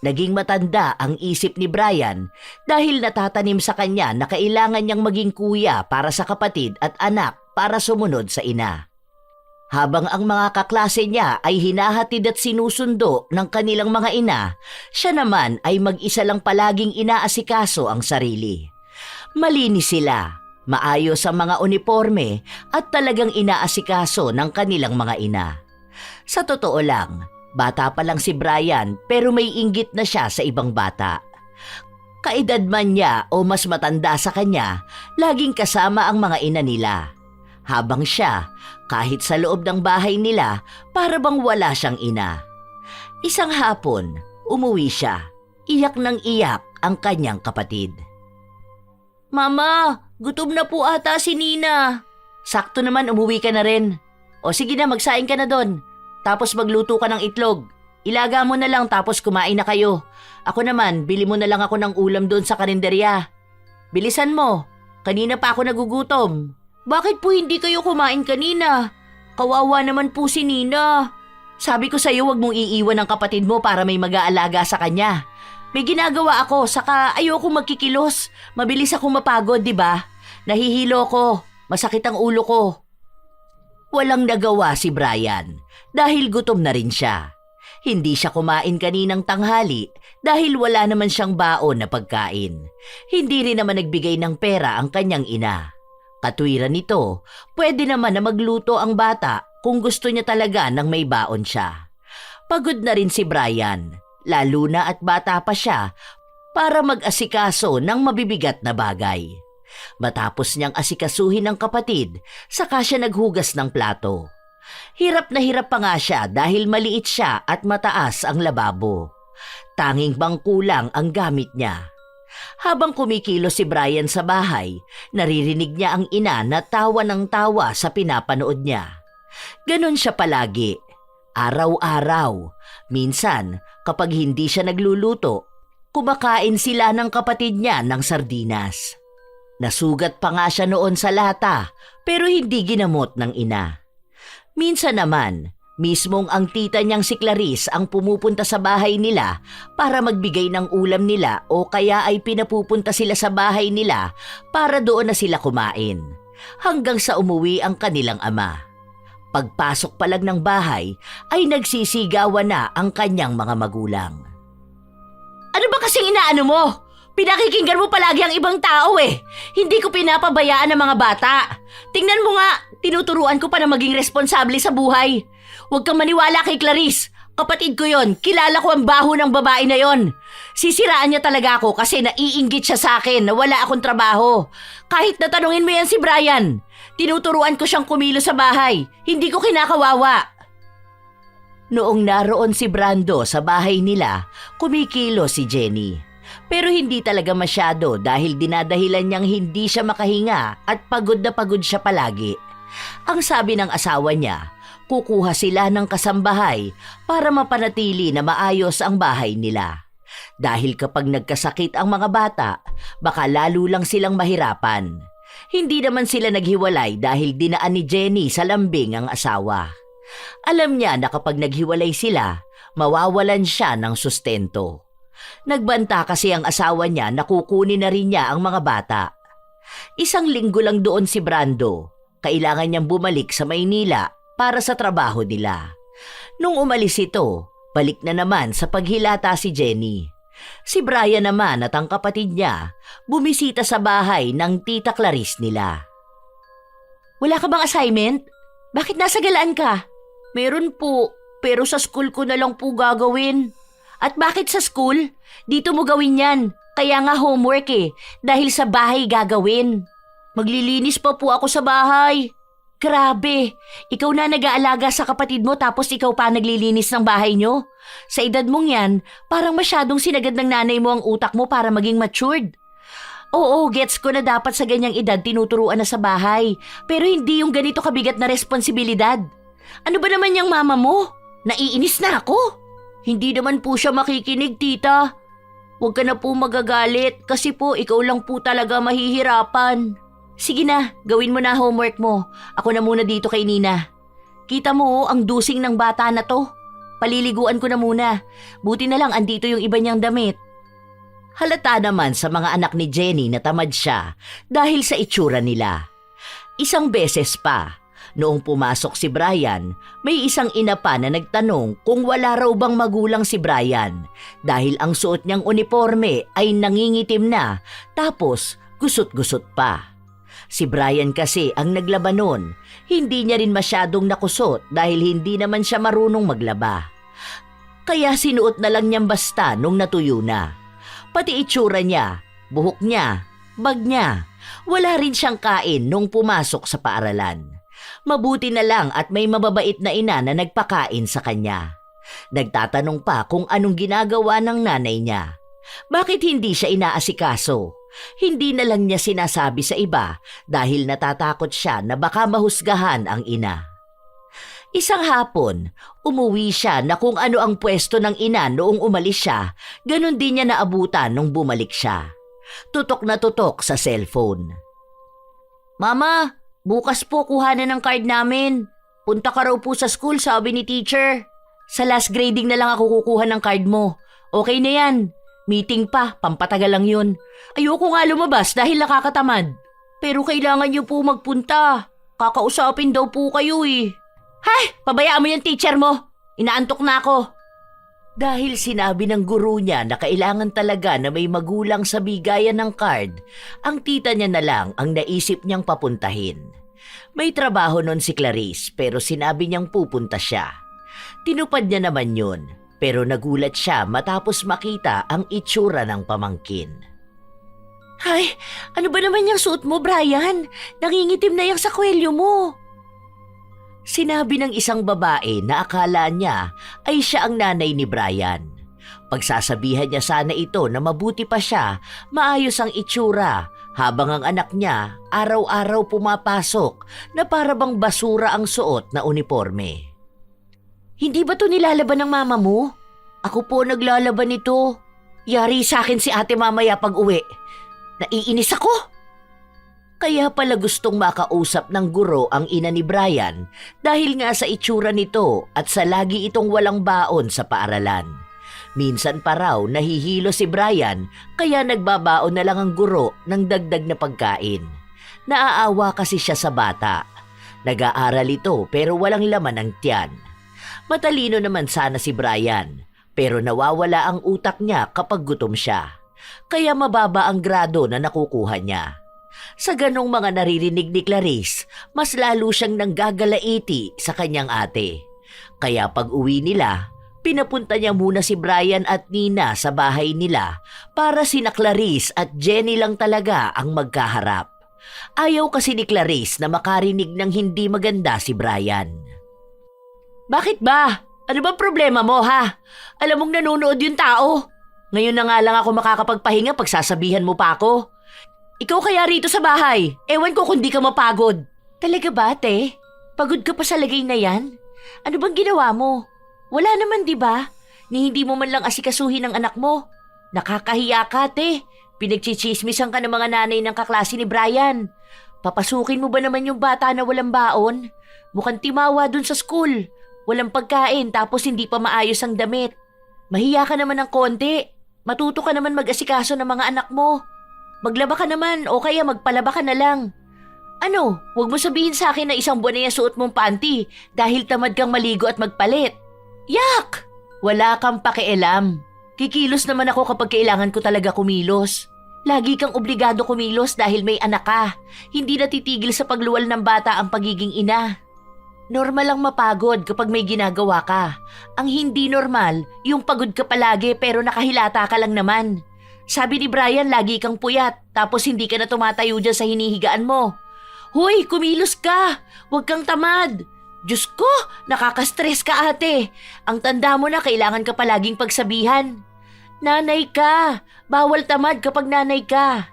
S2: Naging matanda ang isip ni Brian dahil natatanim sa kanya na kailangan niyang maging kuya para sa kapatid at anak para sumunod sa ina. Habang ang mga kaklase niya ay hinahatid at sinusundo ng kanilang mga ina, siya naman ay mag-isa lang palaging inaasikaso ang sarili. Malinis sila, maayos ang mga uniforme at talagang inaasikaso ng kanilang mga ina. Sa totoo lang, bata pa lang si Brian pero may inggit na siya sa ibang bata. Kaedad man niya o mas matanda sa kanya, laging kasama ang mga ina nila. Habang siya, kahit sa loob ng bahay nila, para bang wala siyang ina. Isang hapon, umuwi siya. Iyak ng iyak ang kanyang kapatid. Mama, gutom na po ata si Nina. Sakto naman umuwi ka na rin. O sige na, magsaing ka na doon. Tapos magluto ka ng itlog. Ilaga mo na lang tapos kumain na kayo. Ako naman, bili mo na lang ako ng ulam doon sa karinderya. Bilisan mo, kanina pa ako nagugutom. Bakit po hindi kayo kumain kanina? Kawawa naman po si Nina. Sabi ko sa'yo wag mong iiwan ang kapatid mo para may mag-aalaga sa kanya. May ginagawa ako, saka ayoko magkikilos. Mabilis akong mapagod, di ba? Nahihilo ko, masakit ang ulo ko. Walang nagawa si Brian dahil gutom na rin siya. Hindi siya kumain kaninang tanghali dahil wala naman siyang baon na pagkain. Hindi rin naman nagbigay ng pera ang kanyang ina. Katwiran nito, pwede naman na magluto ang bata kung gusto niya talaga ng may baon siya. Pagod na rin si Brian, lalo na at bata pa siya, para mag-asikaso ng mabibigat na bagay. Matapos niyang asikasuhin ng kapatid, saka siya naghugas ng plato. Hirap na hirap pa nga siya dahil maliit siya at mataas ang lababo. Tanging bangkulang ang gamit niya. Habang kumikilos si Brian sa bahay, naririnig niya ang ina na tawa ng tawa sa pinapanood niya. Ganon siya palagi, araw-araw. Minsan, kapag hindi siya nagluluto, kumakain sila ng kapatid niya ng sardinas. Nasugat pa nga siya noon sa lata, pero hindi ginamot ng ina. Minsan naman, mismong ang tita niyang si Clarice ang pumupunta sa bahay nila para magbigay ng ulam nila o kaya ay pinapupunta sila sa bahay nila para doon na sila kumain. Hanggang sa umuwi ang kanilang ama. Pagpasok pa lang ng bahay ay nagsisigawan na ang kanyang mga magulang. Ano ba kasing inaano mo? Pinakikinggan mo palagi ang ibang tao eh. Hindi ko pinapabayaan ang mga bata. Tingnan mo nga, tinuturuan ko pa na maging responsable sa buhay. Huwag kang maniwala kay Clarice. Kapatid ko yon. Kilala ko ang baho ng babae na yon. Sisiraan niya talaga ako kasi naiinggit siya sa akin na wala akong trabaho. Kahit natanungin mo yan si Brian, tinuturuan ko siyang kumilo sa bahay. Hindi ko kinakawawa. Noong naroon si Brando sa bahay nila, kumikilo si Jenny. Pero hindi talaga masyado dahil dinadahilan niyang hindi siya makahinga at pagod na pagod siya palagi. Ang sabi ng asawa niya, kukuha sila ng kasambahay para mapanatili na maayos ang bahay nila. Dahil kapag nagkasakit ang mga bata, baka lalo lang silang mahirapan. Hindi naman sila naghiwalay dahil dinaan ni Jenny sa lambing ang asawa. Alam niya na kapag naghiwalay sila, mawawalan siya ng sustento. Nagbanta kasi ang asawa niya na kukunin na rin niya ang mga bata. Isang linggo lang doon si Brando. Kailangan niyang bumalik sa Maynila para sa trabaho nila. Nung umalis ito, balik na naman sa paghilata si Jenny. Si Brian naman at ang kapatid niya bumisita sa bahay ng tita Clarice nila. Wala ka bang assignment? Bakit nasa galaan ka? Meron po.
S1: pero sa school ko na lang po gagawin. At bakit sa school? Dito mo gawin yan. Kaya nga homework dahil sa bahay gagawin. Maglilinis pa po ako sa bahay. Grabe, ikaw na nag-aalaga sa kapatid mo tapos ikaw pa naglilinis ng bahay nyo? Sa edad mong yan, parang masyadong sinagad ng nanay mo ang utak mo para maging matured. Oo, gets ko na dapat sa ganyang edad tinuturuan na sa bahay, pero hindi yung ganito kabigat na responsibilidad. Ano ba naman yung mama mo? Naiinis na ako. Hindi naman po siya makikinig, tita. Huwag ka na po magagalit kasi po ikaw lang po talaga mahihirapan. Sige na, gawin mo na homework mo. Ako na muna dito kay Nina. Kita mo ang dusing ng bata na to. Paliliguan ko na muna. Buti na lang andito yung iba niyang damit.
S2: Halata naman sa mga anak ni Jenny na tamad siya dahil sa itsura nila. Isang beses pa, noong pumasok si Brian, may isang ina pa na nagtanong kung wala raw bang magulang si Brian dahil ang suot niyang uniforme ay nangingitim na tapos gusot-gusot pa. Si Brian kasi ang naglaba nun, hindi niya rin masyadong nakusot dahil hindi naman siya marunong maglaba. Kaya sinuot na lang niyang basta nung natuyo na. Pati itsura niya, buhok niya, bag niya, wala rin siyang kain nung pumasok sa paaralan. Mabuti na lang at may mababait na ina na nagpakain sa kanya. Nagtatanong pa kung anong ginagawa ng nanay niya. Bakit hindi siya inaasikaso? Hindi na lang niya sinasabi sa iba dahil natatakot siya na baka mahusgahan ang ina. Isang hapon, umuwi siya na kung ano ang pwesto ng ina noong umalis siya, ganun din niya naabutan nung bumalik siya. Tutok na tutok sa cellphone. Mama, bukas po kuhanan ng card namin. Punta ka raw po sa school, sabi ni teacher. Sa last grading na lang ako kukuha ng card mo. Okay na yan. Meeting pa, pampatagal lang yun. Ayoko nga lumabas dahil nakakatamad. Pero kailangan niyo po magpunta. Kakausapin daw po kayo Hay, pabayaan mo yung teacher mo. Inaantok na ako. Dahil sinabi ng guro niya na kailangan talaga na may magulang sa bigayan ng card, ang tita niya na lang ang naisip niyang papuntahin. May trabaho nun si Clarice pero sinabi niyang pupunta siya. Tinupad niya naman yun pero nagulat siya matapos makita ang itsura ng pamangkin. Ay, ano ba naman yung suot mo, Brian? Nangingitim na yung sakwelyo mo. Sinabi ng isang babae na akala niya ay siya ang nanay ni Brian. Pagsasabihan niya sana ito na mabuti pa siya, maayos ang itsura, habang ang anak niya araw-araw pumapasok na para bang basura ang suot na uniforme. Hindi ba to nilalaban ng mama mo? Ako po naglalaban nito. Yari sa akin si ate mamaya pag uwi. Naiinis ako. Kaya pala gustong makausap ng guro ang ina ni Brian dahil nga sa itsura nito at sa lagi itong walang baon sa paaralan. Minsan pa raw nahihilo si Brian kaya nagbabaon na lang ang guro ng dagdag na pagkain. Naaawa kasi siya sa bata. Nag-aaral ito pero walang laman ang tiyan. Matalino naman sana si Brian pero nawawala ang utak niya kapag gutom siya. Kaya mababa ang grado na nakukuha niya. Sa ganong mga naririnig ni Clarice, mas lalo siyang nanggagalaiti sa kanyang ate. Kaya pag uwi nila, pinapunta niya muna si Brian at Nina sa bahay nila para sina Clarice at Jenny lang talaga ang magkaharap. Ayaw kasi ni Clarice na makarinig ng hindi maganda si Brian. Bakit ba? Ano ba problema mo ha? Alam mong nanonood yung tao. Ngayon na nga lang ako makakapagpahinga pag sasabihan mo pa ako. Ikaw kaya rito sa bahay? Ewan ko kung di ka mapagod. Talaga ba, ate? Pagod ka pa sa lagay na yan? Ano bang ginawa mo? Wala naman, di ba? Ni hindi mo man lang asikasuhin ang anak mo. Nakakahiya ka, ate. Pinagchichismisan ka ng mga nanay ng kaklase ni Brian. Papasukin mo ba naman yung bata na walang baon? Mukhang timawa dun sa school. Walang pagkain tapos hindi pa maayos ang damit. Mahiya ka naman ng konti. Matuto ka naman mag-asikaso ng mga anak mo. Maglaba ka naman o kaya magpalaba ka na lang. Ano, huwag mo sabihin sa akin na isang buwan na yung suot mong panty dahil tamad kang maligo at magpalit. Yak! Wala kang pakialam. Kikilos naman ako kapag kailangan ko talaga kumilos. Lagi kang obligado kumilos dahil may anak ka. Hindi natitigil sa pagluwal ng bata ang pagiging ina.
S1: Normal lang mapagod kapag may ginagawa ka. Ang hindi normal, yung pagod ka palagi pero nakahilata ka lang naman. Sabi ni Brian, lagi kang puyat tapos hindi ka na tumatayo dyan sa hinihigaan mo. Hoy, kumilos ka! Huwag kang tamad! Diyos ko, nakaka-stress ka ate. Ang tanda mo na kailangan ka palaging pagsabihan. Nanay ka! Bawal tamad kapag nanay ka.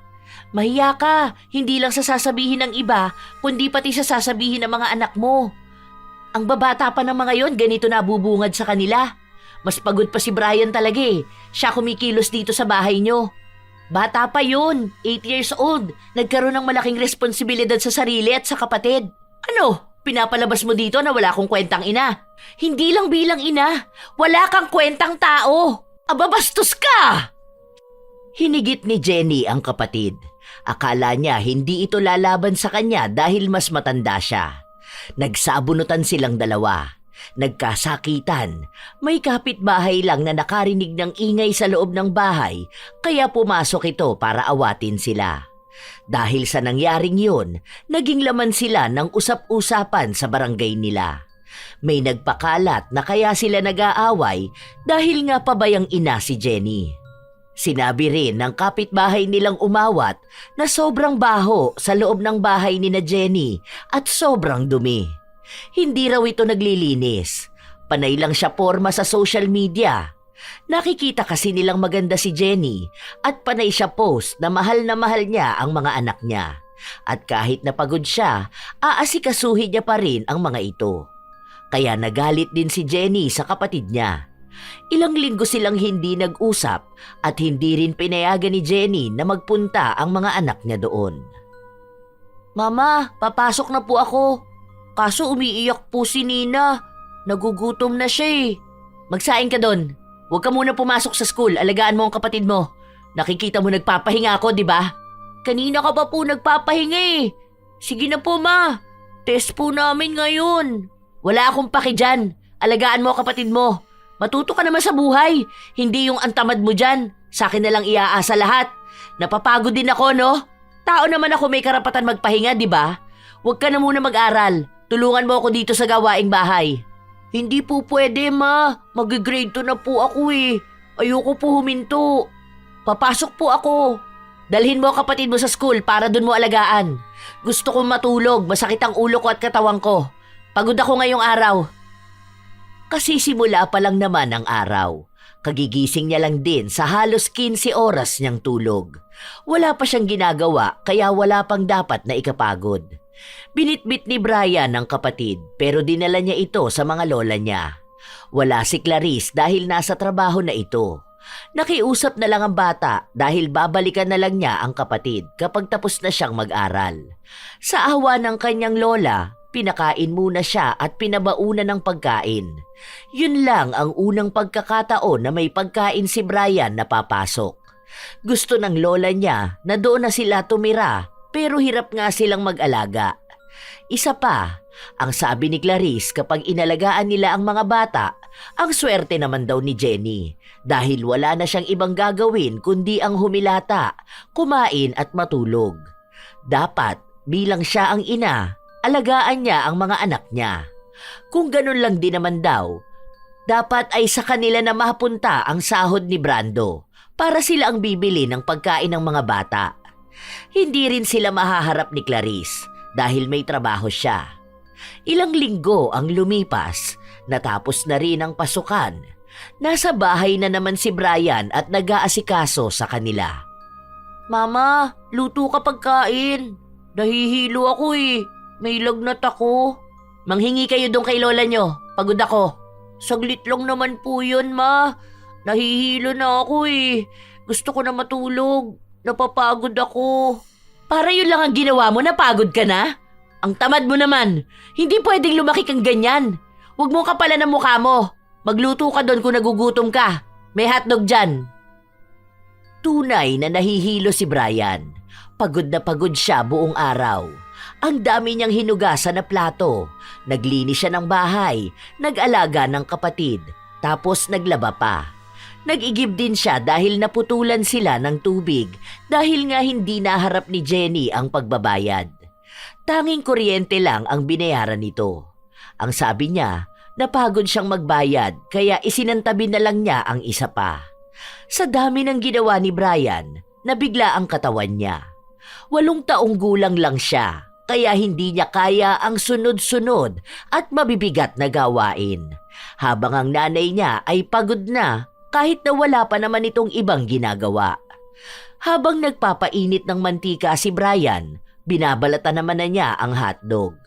S1: Mahiya ka, hindi lang sa sasabihin ng iba, kundi pati sa sasabihin ng mga anak mo. Ang babata pa ng mga yon, ganito na bubungad sa kanila. Mas pagod pa si Brian talaga eh. Siya kumikilos dito sa bahay nyo. Bata pa yun, 8 years old. Nagkaroon ng malaking responsibilidad sa sarili at sa kapatid. Ano? Pinapalabas mo dito na wala akong kwentang ina? Hindi lang bilang ina, wala kang kwentang tao. Aba, bastos ka!
S2: Hinigit ni Jenny ang kapatid. Akala niya hindi ito lalaban sa kanya dahil mas matanda siya. Nagsabunutan silang dalawa. Nagkasakitan. May kapitbahay lang na nakarinig ng ingay sa loob ng bahay, kaya pumasok ito para awatin sila. Dahil sa nangyaring yun, naging laman sila ng usap-usapan sa barangay nila. May nagpakalat na kaya sila nag-aaway dahil nga pabayang ina si Jenny. Sinabi rin ng kapitbahay nilang umawat na sobrang baho sa loob ng bahay ni na Jenny at sobrang dumi. Hindi raw ito naglilinis. Panay lang siya porma sa social media. Nakikita kasi nilang maganda si Jenny at panay siya post na mahal niya ang mga anak niya. At kahit napagod siya, aasikasuhin niya pa rin ang mga ito. Kaya nagalit din si Jenny sa kapatid niya. Ilang linggo silang hindi nag-usap at hindi rin pinayagan ni Jenny na magpunta ang mga anak niya doon.
S1: Mama, papasok na po ako. Kaso umiiyak po si Nina. Nagugutom na siya eh.
S2: Magsaing ka doon. Huwag ka muna pumasok sa school, alagaan mo ang kapatid mo. Nakikita mo nagpapahinga ako, di ba?
S1: Kanina ka pa po nagpapahinga eh. Sige na po ma, test po namin ngayon.
S2: Wala akong paki dyan. Alagaan mo ang kapatid mo. Matuto ka naman sa buhay. Hindi yung antamad mo dyan. Sa akin na lang iaasa lahat. Napapagod din ako, no? Tao naman ako, may karapatan magpahinga, di ba? Huwag ka na muna mag-aral. Tulungan mo ako dito sa gawaing bahay.
S1: Hindi po pwede ma, mag-grade 2 na po ako eh. Ayoko po huminto. Papasok po ako.
S2: Dalhin mo ang kapatid mo sa school para dun mo alagaan. Gusto kong matulog, masakit ang ulo ko at katawan ko. Pagod ako ngayong araw. Kasi simula pa lang naman ang araw. Kagigising niya lang din sa halos 15 oras niyang tulog. Wala pa siyang ginagawa kaya wala pang dapat na ikapagod. Binitbit ni Brian ang kapatid pero dinala niya ito sa mga lola niya. Wala si Clarice dahil nasa trabaho na ito. Nakiusap na lang ang bata dahil babalikan na lang niya ang kapatid kapag tapos na siyang mag-aral. Sa awa ng kanyang lola, pinakain muna siya at pinabauna ng pagkain. Yun lang ang unang pagkakataon na may pagkain si Brian na papasok. Gusto ng lola niya na doon na sila tumira pero hirap nga silang mag-alaga. Isa pa, ang sabi ni Clarice kapag inalagaan nila ang mga bata, ang swerte naman daw ni Jenny dahil wala na siyang ibang gagawin kundi ang humilata, kumain at matulog. Dapat bilang siya ang ina, alagaan niya ang mga anak niya. Kung ganun lang din naman daw, dapat ay sa kanila na mapunta ang sahod ni Brando para sila ang bibili ng pagkain ng mga bata. Hindi rin sila mahaharap ni Clarice dahil may trabaho siya. Ilang linggo ang lumipas, natapos na rin ang pasukan. Nasa bahay na naman si Brian at nag-aasikaso sa kanila.
S1: Mama, luto ka pagkain. Nahihilo ako eh. May lagnat ako.
S2: Manghingi kayo doon kay lola nyo. Pagod ako.
S1: Saglit lang naman po yun, ma. Nahihilo na ako eh. Gusto ko na matulog. Napapagod ako.
S2: Para yun lang ang ginawa mo, napagod ka na? Ang tamad mo naman. Hindi pwedeng lumaki kang ganyan. Huwag mo kapalan ang mukha mo. Magluto ka doon kung nagugutom ka. May hotdog dyan. Tunay na nahihilo si Brian. Pagod na pagod siya buong araw. Ang dami niyang hinugasan na plato. Naglinis siya ng bahay, nag-alaga ng kapatid, tapos naglaba pa. Nag-igib din siya dahil naputulan sila ng tubig dahil nga hindi naharap ni Jenny ang pagbabayad. Tanging kuryente lang ang binayaran nito. Ang sabi niya, napagod siyang magbayad kaya isinantabi na lang niya ang isa pa. Sa dami ng ginawa ni Brian, nabigla ang katawan niya. 8 taong gulang lang siya, kaya hindi niya kaya ang sunod-sunod at mabibigat na gawain. Habang ang nanay niya ay pagod na kahit na wala pa naman itong ibang ginagawa. Habang nagpapainit ng mantika si Brian, binabalatan naman na niya ang hotdog.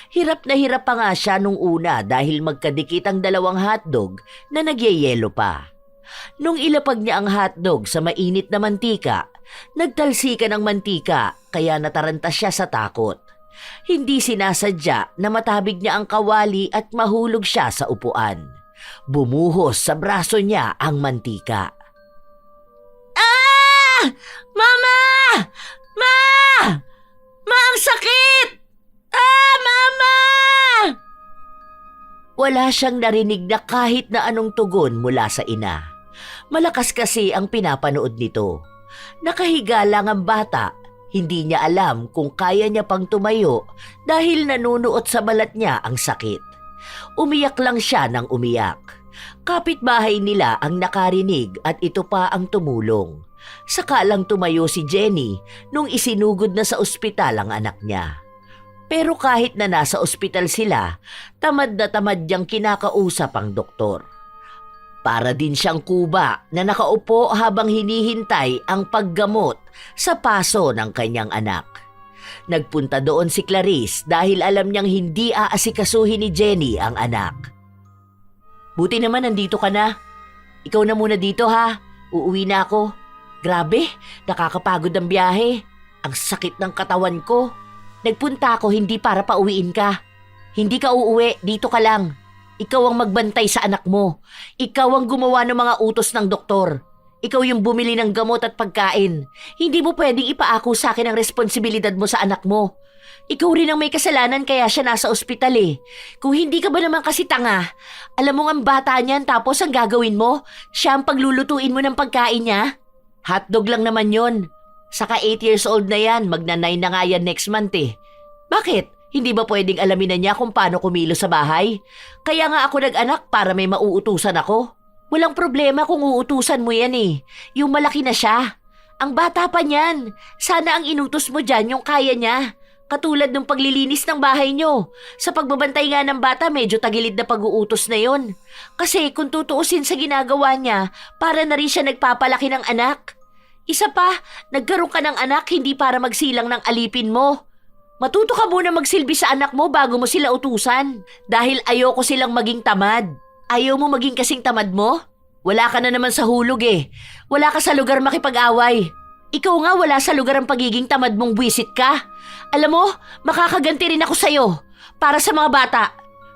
S2: Hirap na hirap pa nga siya nung una dahil magkadikit ang 2 hotdog na nagyayelo pa. Nung ilapag niya ang hotdog sa mainit na mantika, nagtalsikan ang mantika kaya nataranta siya sa takot. Hindi sinasadya na matabig niya ang kawali at mahulog siya sa upuan. Bumuhos sa braso niya ang mantika.
S1: Ah! Mama! Ma! Ma, ang sakit! Ah, Mama!
S2: Wala siyang narinig na kahit na anong tugon mula sa ina. Malakas kasi ang pinapanood nito. Nakahiga lang ang bata. Hindi niya alam kung kaya niya pang tumayo dahil nanunuot sa balat niya ang sakit. Umiyak lang siya ng umiyak. Kapitbahay nila ang nakarinig at ito pa ang tumulong. Saka lang tumayo si Jenny nung isinugod na sa ospital ang anak niya. Pero kahit na nasa ospital sila, tamad na tamad niyang kinakausap ang doktor. Para din siyang kuba na nakaupo habang hinihintay ang paggamot sa paso ng kanyang anak. Nagpunta doon si Clarice dahil alam niyang hindi aasikasuhin ni Jenny ang anak. Buti naman nandito ka na. Ikaw na muna dito ha. Uuwi na ako. Grabe, nakakapagod ang biyahe. Ang sakit ng katawan ko. Nagpunta ako hindi para pauwiin ka. Hindi ka uuwi, dito ka lang. Ikaw ang magbantay sa anak mo. Ikaw ang gumawa ng mga utos ng doktor. Ikaw yung bumili ng gamot at pagkain. Hindi mo pwedeng ipaako sa akin ang responsibilidad mo sa anak mo. Ikaw rin ang may kasalanan kaya siya nasa ospital eh. Kung hindi ka ba naman kasi tanga, alam mo ang bata niyan tapos ang gagawin mo, siya ang paglulutuin mo ng pagkain niya? Hotdog lang naman yon. Saka 8 years old na yan, magna-9 na nga yan next month eh. Bakit? Hindi ba pwedeng alamin na niya kung paano kumilos sa bahay? Kaya nga ako nag-anak para may mauutusan ako. Walang problema kung uutusan mo yan eh. Yung malaki na siya. Ang bata pa niyan. Sana ang inutos mo dyan yung kaya niya. Katulad ng paglilinis ng bahay nyo. Sa pagbabantay nga ng bata, medyo tagilid na pag-uutos na yon. Kasi kung tutuusin sa ginagawa niya, para na rin siya nagpapalaki ng anak. Isa pa, nagkaroon ka ng anak hindi para magsilang ng alipin mo. Matuto ka muna magsilbi sa anak mo bago mo sila utusan. Dahil ayoko silang maging tamad. Ayaw mo maging kasing tamad mo? Wala ka na naman sa hulog eh. Wala ka sa lugar makipag-away. Ikaw nga wala sa lugar ang pagiging tamad mong buwisit ka. Alam mo, makakaganti rin ako sa'yo. Para sa mga bata.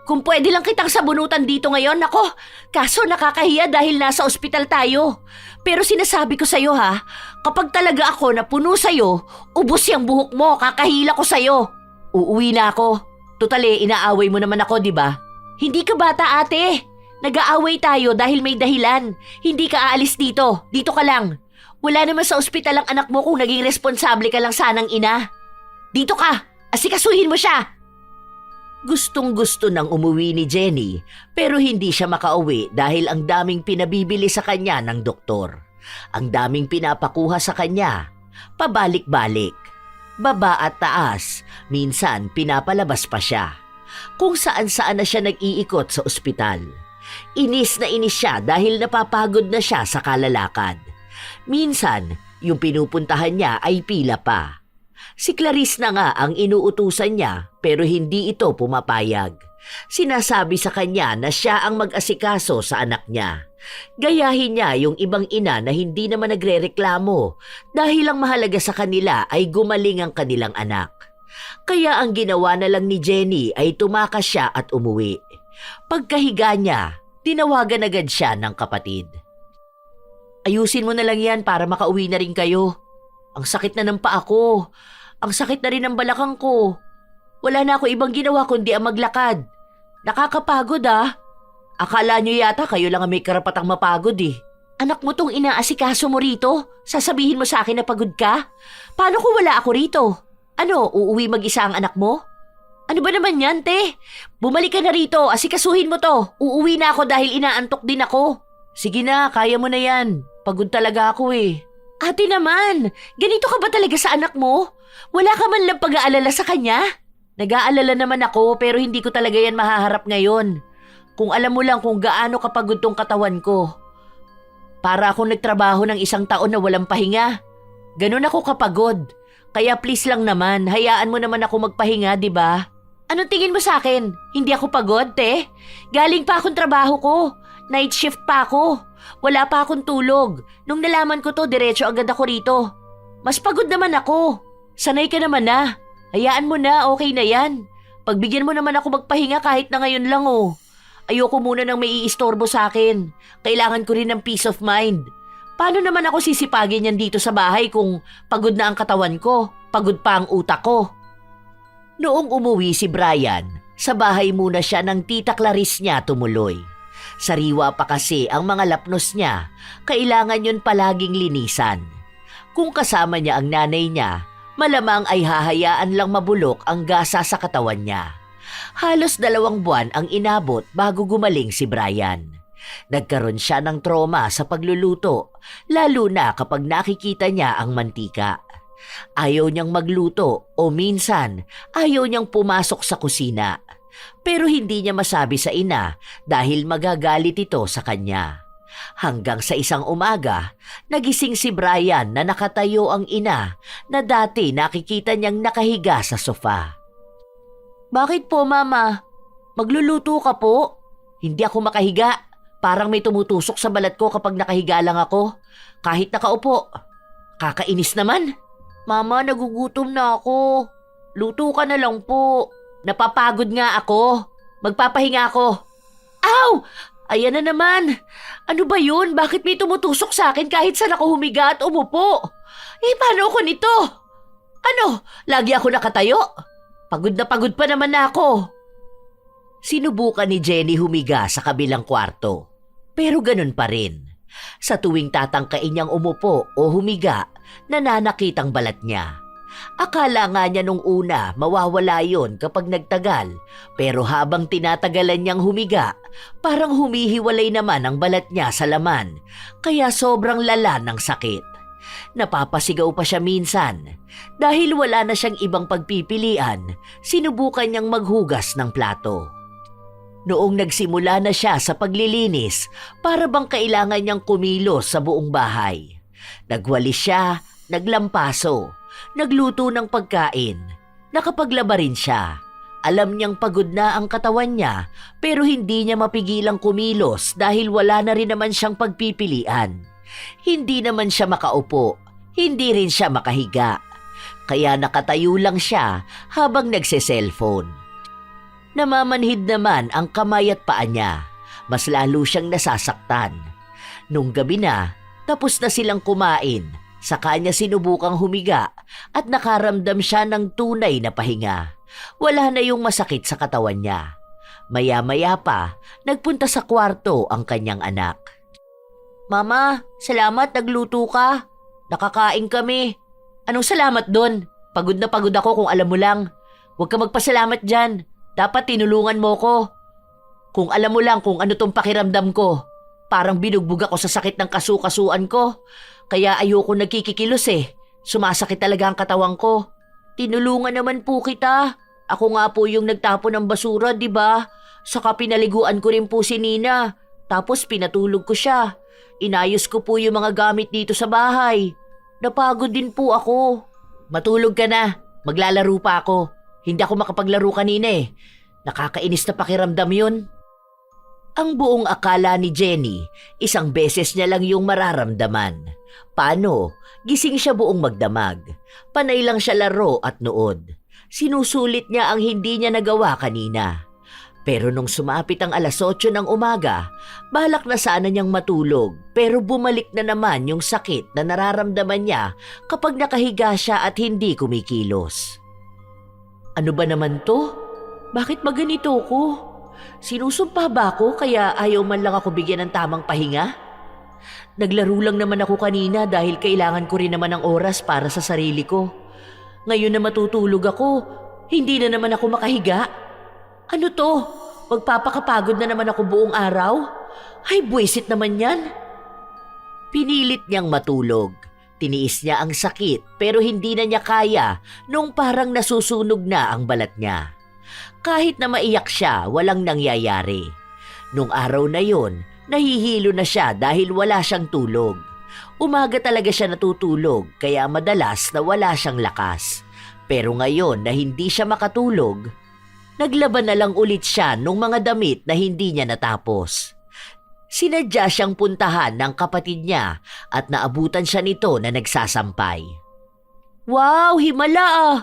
S2: Kung pwede lang kitang sabunutan dito ngayon, nako. Kaso nakakahiya dahil nasa ospital tayo. Pero sinasabi ko sa'yo ha, kapag talaga ako na puno sa'yo, ubos yung buhok mo, kakahila ko sa'yo. Uuwi na ako. Tutali, inaaway mo naman ako, di ba? Hindi ka bata ate. Nag-aaway tayo dahil may dahilan. Hindi ka aalis dito. Dito ka lang. Wala naman sa ospital ang anak mo kung naging responsable ka lang sanang ina. Dito ka. Asikasuhin mo siya. Gustong-gusto nang umuwi ni Jenny pero hindi siya makauwi dahil ang daming pinabibili sa kanya ng doktor. Ang daming pinapakuha sa kanya. Pabalik-balik. Baba at taas. Minsan pinapalabas pa siya. Kung saan-saan na siya nag-iikot sa ospital. Inis na inis siya dahil napapagod na siya sa kalalakad. Minsan, yung pinupuntahan niya ay pila pa. Si Clarice na nga ang inuutusan niya pero hindi ito pumapayag. Sinasabi sa kanya na siya ang mag-asikaso sa anak niya. Gayahin niya yung ibang ina na hindi naman nagrereklamo dahil ang mahalaga sa kanila ay gumaling ang kanilang anak. Kaya ang ginawa na lang ni Jenny ay tumakas siya at umuwi. Pagkahiga niya, tinawagan agad siya ng kapatid. Ayusin mo na lang yan para makauwi na rin kayo. Ang sakit na ng paa ko. Ang sakit na rin ng balakang ko. Wala na ako ibang ginawa kundi ang maglakad. Nakakapagod ah. Akala nyo yata kayo lang ang may karapatang mapagod eh. Anak mo tong inaasikaso mo rito? Sasabihin mo sa akin na pagod ka? Paano kung wala ako rito? Ano, uuwi mag-isa ang anak mo?
S1: Ano ba naman yan, te? Bumalik ka na rito, asikasuhin mo to. Uuwi na ako dahil inaantok din ako.
S2: Sige na, kaya mo na yan. Pagod talaga ako eh.
S1: Ate naman, ganito ka ba talaga sa anak mo? Wala ka man lang pag-aalala sa kanya?
S2: Nag-aalala naman ako pero hindi ko talaga yan mahaharap ngayon. Kung alam mo lang kung gaano kapagod tong katawan ko. Para akong nagtrabaho ng 1 taon na walang pahinga. Ganun ako kapagod. Kaya please lang naman, hayaan mo naman ako magpahinga, di ba?
S1: Anong tingin mo sa akin? Hindi ako pagod, te? Galing pa akong trabaho ko. Night shift pa ako. Wala pa akong tulog. Nung nalaman ko to, diretso agad ako rito. Mas pagod naman ako. Sanay ka naman na. Hayaan mo na, okay na yan. Pagbigyan mo naman ako magpahinga kahit na ngayon lang oh. Ayoko muna nang may iistorbo sa akin. Kailangan ko rin ng peace of mind. Paano naman ako sisipagin yan dito sa bahay kung pagod na ang katawan ko, pagod pa ang utak ko?
S2: Noong umuwi si Brian, sa bahay muna siya ng tita Clarice niya tumuloy. Sariwa pa kasi ang mga lapnos niya, kailangan yun palaging linisan. Kung kasama niya ang nanay niya, malamang ay hahayaan lang mabulok ang gasa sa katawan niya. Halos 2 buwan ang inabot bago gumaling si Brian. Nagkaroon siya ng trauma sa pagluluto, lalo na kapag nakikita niya ang mantika. Ayaw niyang magluto o minsan ayaw niyang pumasok sa kusina. Pero hindi niya masabi sa ina dahil magagalit ito sa kanya. Hanggang sa isang umaga, nagising si Brian na nakatayo ang ina na dati nakikita niyang nakahiga sa sofa.
S1: Bakit po, Mama? Magluluto ka po?
S2: Hindi ako makahiga. Parang may tumutusok sa balat ko kapag nakahiga lang ako. Kahit nakaupo. Kakainis naman.
S1: Mama, nagugutom na ako. Luto ka na lang po.
S2: Napapagod nga ako. Magpapahinga ako.
S1: Aw! Ayan na naman. Ano ba yun? Bakit may tumutusok sa akin kahit saan ako humiga at umupo? Paano ako nito? Ano? Lagi ako nakatayo? Pagod na pagod pa naman ako.
S2: Sinubukan ni Jenny humiga sa kabilang kwarto. Pero ganun pa rin. Sa tuwing tatangkain niyang umupo o humiga, nananakit ang balat niya. Akala nga niya nung una mawawala yon kapag nagtagal, pero habang tinatagalan niyang humiga, parang humihiwalay naman ang balat niya sa laman, kaya sobrang lala ng sakit. Napapasigaw pa siya minsan. Dahil wala na siyang ibang pagpipilian, sinubukan niyang maghugas ng plato. Noong nagsimula na siya sa paglilinis, para bang kailangan niyang kumilos sa buong bahay. Nagwalis siya, naglampaso, nagluto ng pagkain, nakapaglaba rin siya. Alam niyang pagod na ang katawan niya pero hindi niya mapigilang kumilos dahil wala na rin naman siyang pagpipilian. Hindi naman siya makaupo, hindi rin siya makahiga. Kaya nakatayo lang siya habang nagse-cellphone. Namamanhid naman ang kamay at paa niya. Mas lalo siyang nasasaktan. Nung gabi na, tapos na silang kumain. Saka niya sinubukang humiga at nakaramdam siya ng tunay na pahinga. Wala na yung masakit sa katawan niya. Maya-maya pa, nagpunta sa kwarto ang kanyang anak.
S1: Mama, salamat nagluto ka. Nakakain kami. Anong salamat doon? Pagod na pagod ako kung alam mo lang. Huwag ka magpasalamat dyan. Dapat tinulungan mo ko. Kung alam mo lang kung ano tong pakiramdam ko. Parang binugbog ako sa sakit ng kasukasuan ko. Kaya ayoko nagkikikilos eh. Sumasakit talaga ang katawan ko. Tinulungan naman po kita. Ako nga po yung nagtapon ng basura, di ba? Saka pinaliguan ko rin po si Nina. Tapos pinatulog ko siya. Inayos ko po yung mga gamit dito sa bahay. Napagod din po ako.
S2: Matulog ka na. Maglalaro pa ako. Hindi ako makapaglaro kanina eh. Nakakainis na pakiramdam yun. Ang buong akala ni Jenny, isang beses niya lang yung mararamdaman. Paano? Gising siya buong magdamag. Panay lang siya laro at nood. Sinusulit niya ang hindi niya nagawa kanina. Pero nung sumapit ang 8:00 ng umaga, balak na sana niyang matulog pero bumalik na naman yung sakit na nararamdaman niya kapag nakahiga siya at hindi kumikilos. Ano ba naman to? Bakit ba ganito ko? Sinusumpa ba ako kaya ayaw man lang ako bigyan ng tamang pahinga? Naglaro lang naman ako kanina dahil kailangan ko rin naman ng oras para sa sarili ko. Ngayon na matutulog ako,
S1: Hindi na naman ako makahiga. Ano to? Magpapakapagod na naman ako buong araw? Ay, buwisit naman yan.
S2: Pinilit niyang matulog. Tiniis niya ang sakit pero hindi na niya kaya nung parang nasusunog na ang balat niya. Kahit na maiyak siya, walang nangyayari. Nung araw na yon, nahihilo na siya dahil wala siyang tulog. Umaga talaga siya natutulog kaya madalas na wala siyang lakas. Pero ngayon na hindi siya makatulog, naglaban na lang ulit siya nung mga damit na hindi niya natapos. Sinadya siyang puntahan ng kapatid niya at naabutan siya nito na nagsasampay.
S1: Wow, himala ah!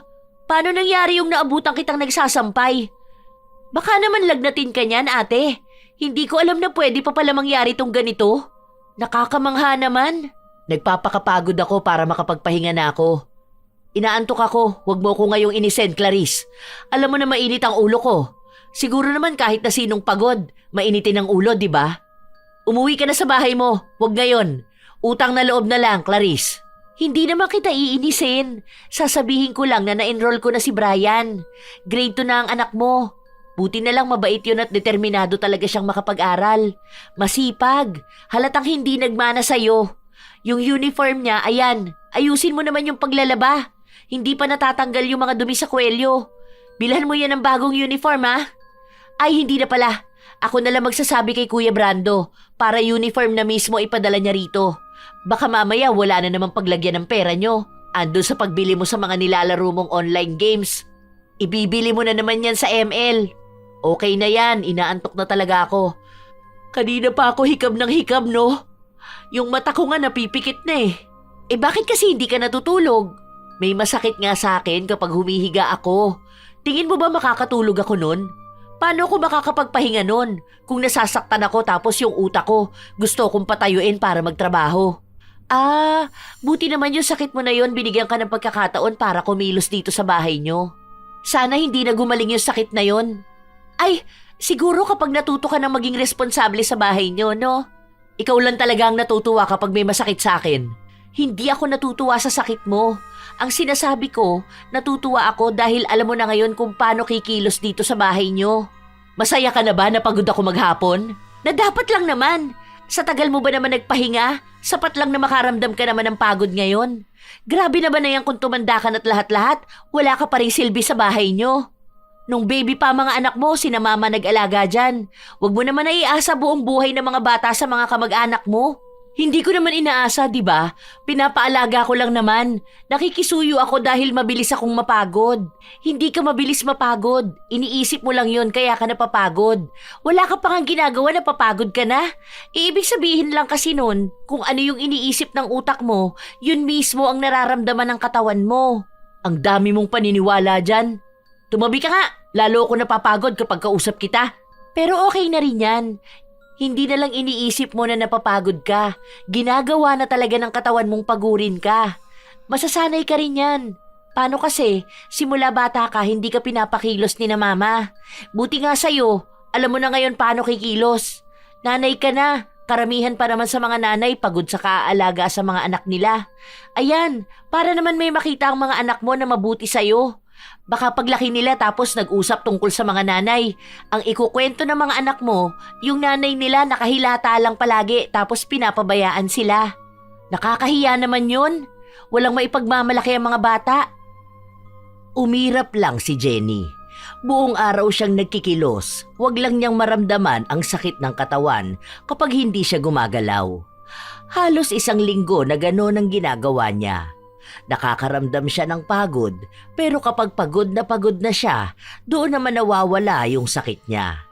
S1: Paano nangyari yung naabutan kitang nagsasampay? Baka naman lagnatin ka niyan, ate. Hindi ko alam na pwede pa pala mangyari tong ganito. Nakakamangha naman.
S2: Nagpapakapagod ako para makapagpahinga na ako. Inaantok ako, wag mo ko ngayong inisend, Clarice. Alam mo na mainit ang ulo ko. Siguro naman kahit na sinong pagod, mainitin ang ulo, di ba? Umuwi ka na sa bahay mo, wag ngayon. Utang na loob na lang, Clarice.
S1: Hindi naman kita iinisin. Sasabihin ko lang na na-enroll ko na si Brian. Grade 2 na ang anak mo. Buti na lang mabait yun at determinado talaga siyang makapag-aral. Masipag. Halatang hindi nagmana sa'yo. Yung uniform niya, ayan. Ayusin mo naman yung paglalaba. Hindi pa natatanggal yung mga dumi sa kwelyo. Bilhan mo yan ng bagong uniform, ha? Ay, hindi na pala. Ako na lang magsasabi kay Kuya Brando para uniform na mismo ipadala niya rito. Baka mamaya wala na namang paglagyan ng pera nyo. Andun sa pagbili mo sa mga nilalaro mong online games. Ibibili mo na naman yan sa ML. Okay na yan, inaantok na talaga ako. Kanina pa ako hikab ng hikab, no? Yung mata ko nga napipikit na eh. Eh bakit kasi hindi ka natutulog? May masakit nga sa akin kapag humihiga ako. Tingin mo ba makakatulog ako nun? Paano ako makakapagpahinga nun kung nasasaktan ako tapos yung utak ko gusto kong patayuin para magtrabaho? Ah, buti naman yung sakit mo na yon binigyan ka ng pagkakataon para kumilos dito sa bahay nyo. Sana hindi na gumaling yung sakit na yon. Ay, siguro kapag natuto ka ng maging responsable sa bahay nyo, no? Ikaw lang talaga ang natutuwa kapag may masakit sa akin. Hindi ako natutuwa sa sakit mo. Ang sinasabi ko, natutuwa ako dahil alam mo na ngayon kung paano kikilos dito sa bahay nyo. Masaya ka na ba na pagod ako maghapon? Na dapat lang naman. Sa tagal mo ba naman nagpahinga? Sapat lang na makaramdam ka naman ng pagod ngayon. Grabe na ba na yan kung tumanda ka na't lahat-lahat, wala ka pa rin silbi sa bahay nyo? Nung baby pa mga anak mo, sina mama nag-alaga dyan. Huwag mo naman naiasa buong buhay ng mga bata sa mga kamag-anak mo. Hindi ko naman inaasa, di ba? Pinapaalaga ko lang naman. Nakikisuyo ako dahil mabilis akong mapagod. Hindi ka mabilis mapagod. Iniisip mo lang yon kaya ka napapagod. Wala ka pa nga ginagawa, napapagod ka na. Ibig sabihin lang kasi nun, kung ano yung iniisip ng utak mo, yun mismo ang nararamdaman ng katawan mo. Ang dami mong paniniwala dyan. Tumabi ka nga, lalo ako napapagod kapag kausap kita. Pero okay na rin yan. Hindi na lang iniisip mo na napapagod ka. Ginagawa na talaga ng katawan mong pagurin ka. Masasanay ka rin yan. Paano kasi, simula bata ka, hindi ka pinapakilos ni na mama. Buti nga sa'yo, alam mo na ngayon paano kikilos. Nanay ka na, karamihan pa naman sa mga nanay pagod sa kaalaga sa mga anak nila. Ayan, para naman may makita ang mga anak mo na mabuti sa'yo. Baka paglaki nila tapos nag-usap tungkol sa mga nanay. Ang ikukwento ng mga anak mo, yung nanay nila nakahilata lang palagi tapos pinapabayaan sila. Nakakahiya naman yun. Walang maipagmamalaki ang mga bata.
S2: Umirap lang si Jenny. Buong araw siyang nagkikilos. Huwag lang niyang maramdaman ang sakit ng katawan kapag hindi siya gumagalaw. Halos 1 linggo na gano'n ang ginagawa niya. Nakakaramdam siya ng pagod, pero kapag pagod na siya, doon naman nawawala yung sakit niya.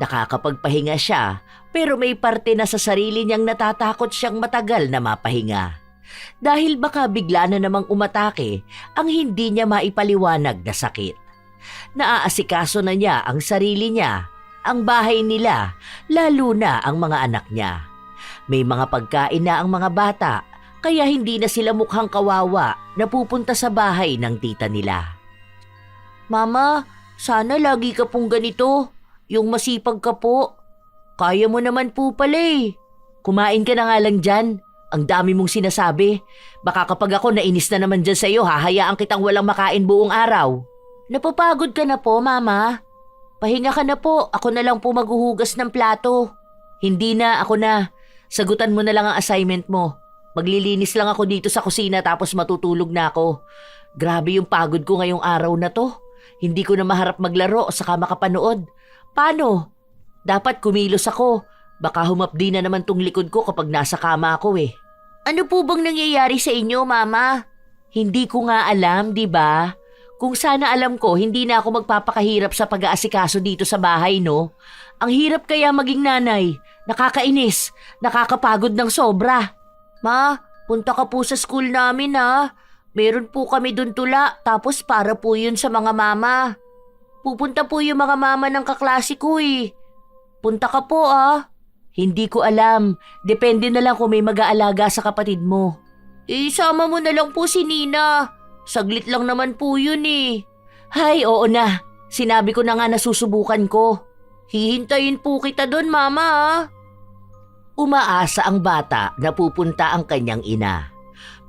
S2: Nakakapagpahinga siya, pero may parte na sa sarili niyang natatakot siyang matagal na mapahinga. Dahil baka bigla na namang umatake ang hindi niya maipaliwanag na sakit. Naaasikaso na niya ang sarili niya, ang bahay nila, lalo na ang mga anak niya. May mga pagkain na ang mga bata, kaya hindi na sila mukhang kawawa na pupunta sa bahay ng tita nila. Mama, sana lagi ka pong ganito. Yung masipag ka po. Kaya mo naman po pala eh. Kumain ka na nga lang dyan. Ang dami mong sinasabi. Baka kapag ako nainis na naman dyan sa'yo, hahayaan kitang walang makain buong araw.
S1: Napapagod ka na po, Mama. Pahinga ka na po, ako na lang po maghuhugas ng plato. Hindi na, ako na. Sagutan mo na lang ang assignment mo. Maglilinis lang ako dito sa kusina tapos matutulog na ako. Grabe yung pagod ko ngayong araw na to. Hindi ko na maharap maglaro saka makapanood. Paano? Dapat kumilos ako. Baka humapdi na naman tong likod ko kapag nasa kama ako eh. Ano po bang nangyayari sa inyo, Mama? Hindi ko nga alam, di ba? Kung sana alam ko, hindi na ako magpapakahirap sa pag-aasikaso dito sa bahay, no? Ang hirap kaya maging nanay. Nakakainis. Nakakapagod ng sobra. Ma, punta ka po sa school namin, ha? Meron po kami dun tula, tapos para po yun sa mga mama. Pupunta po yung mga mama ng kaklase ko, eh. Punta ka po, ah. Hindi ko alam. Depende na lang kung may mag-aalaga sa kapatid mo. Sama mo na lang po si Nina. Saglit lang naman po yun eh. Hay, oo na. Sinabi ko na nga na susubukan ko. Hihintayin po kita doon, Mama, ah.
S2: Umaasa ang bata na pupunta ang kanyang ina.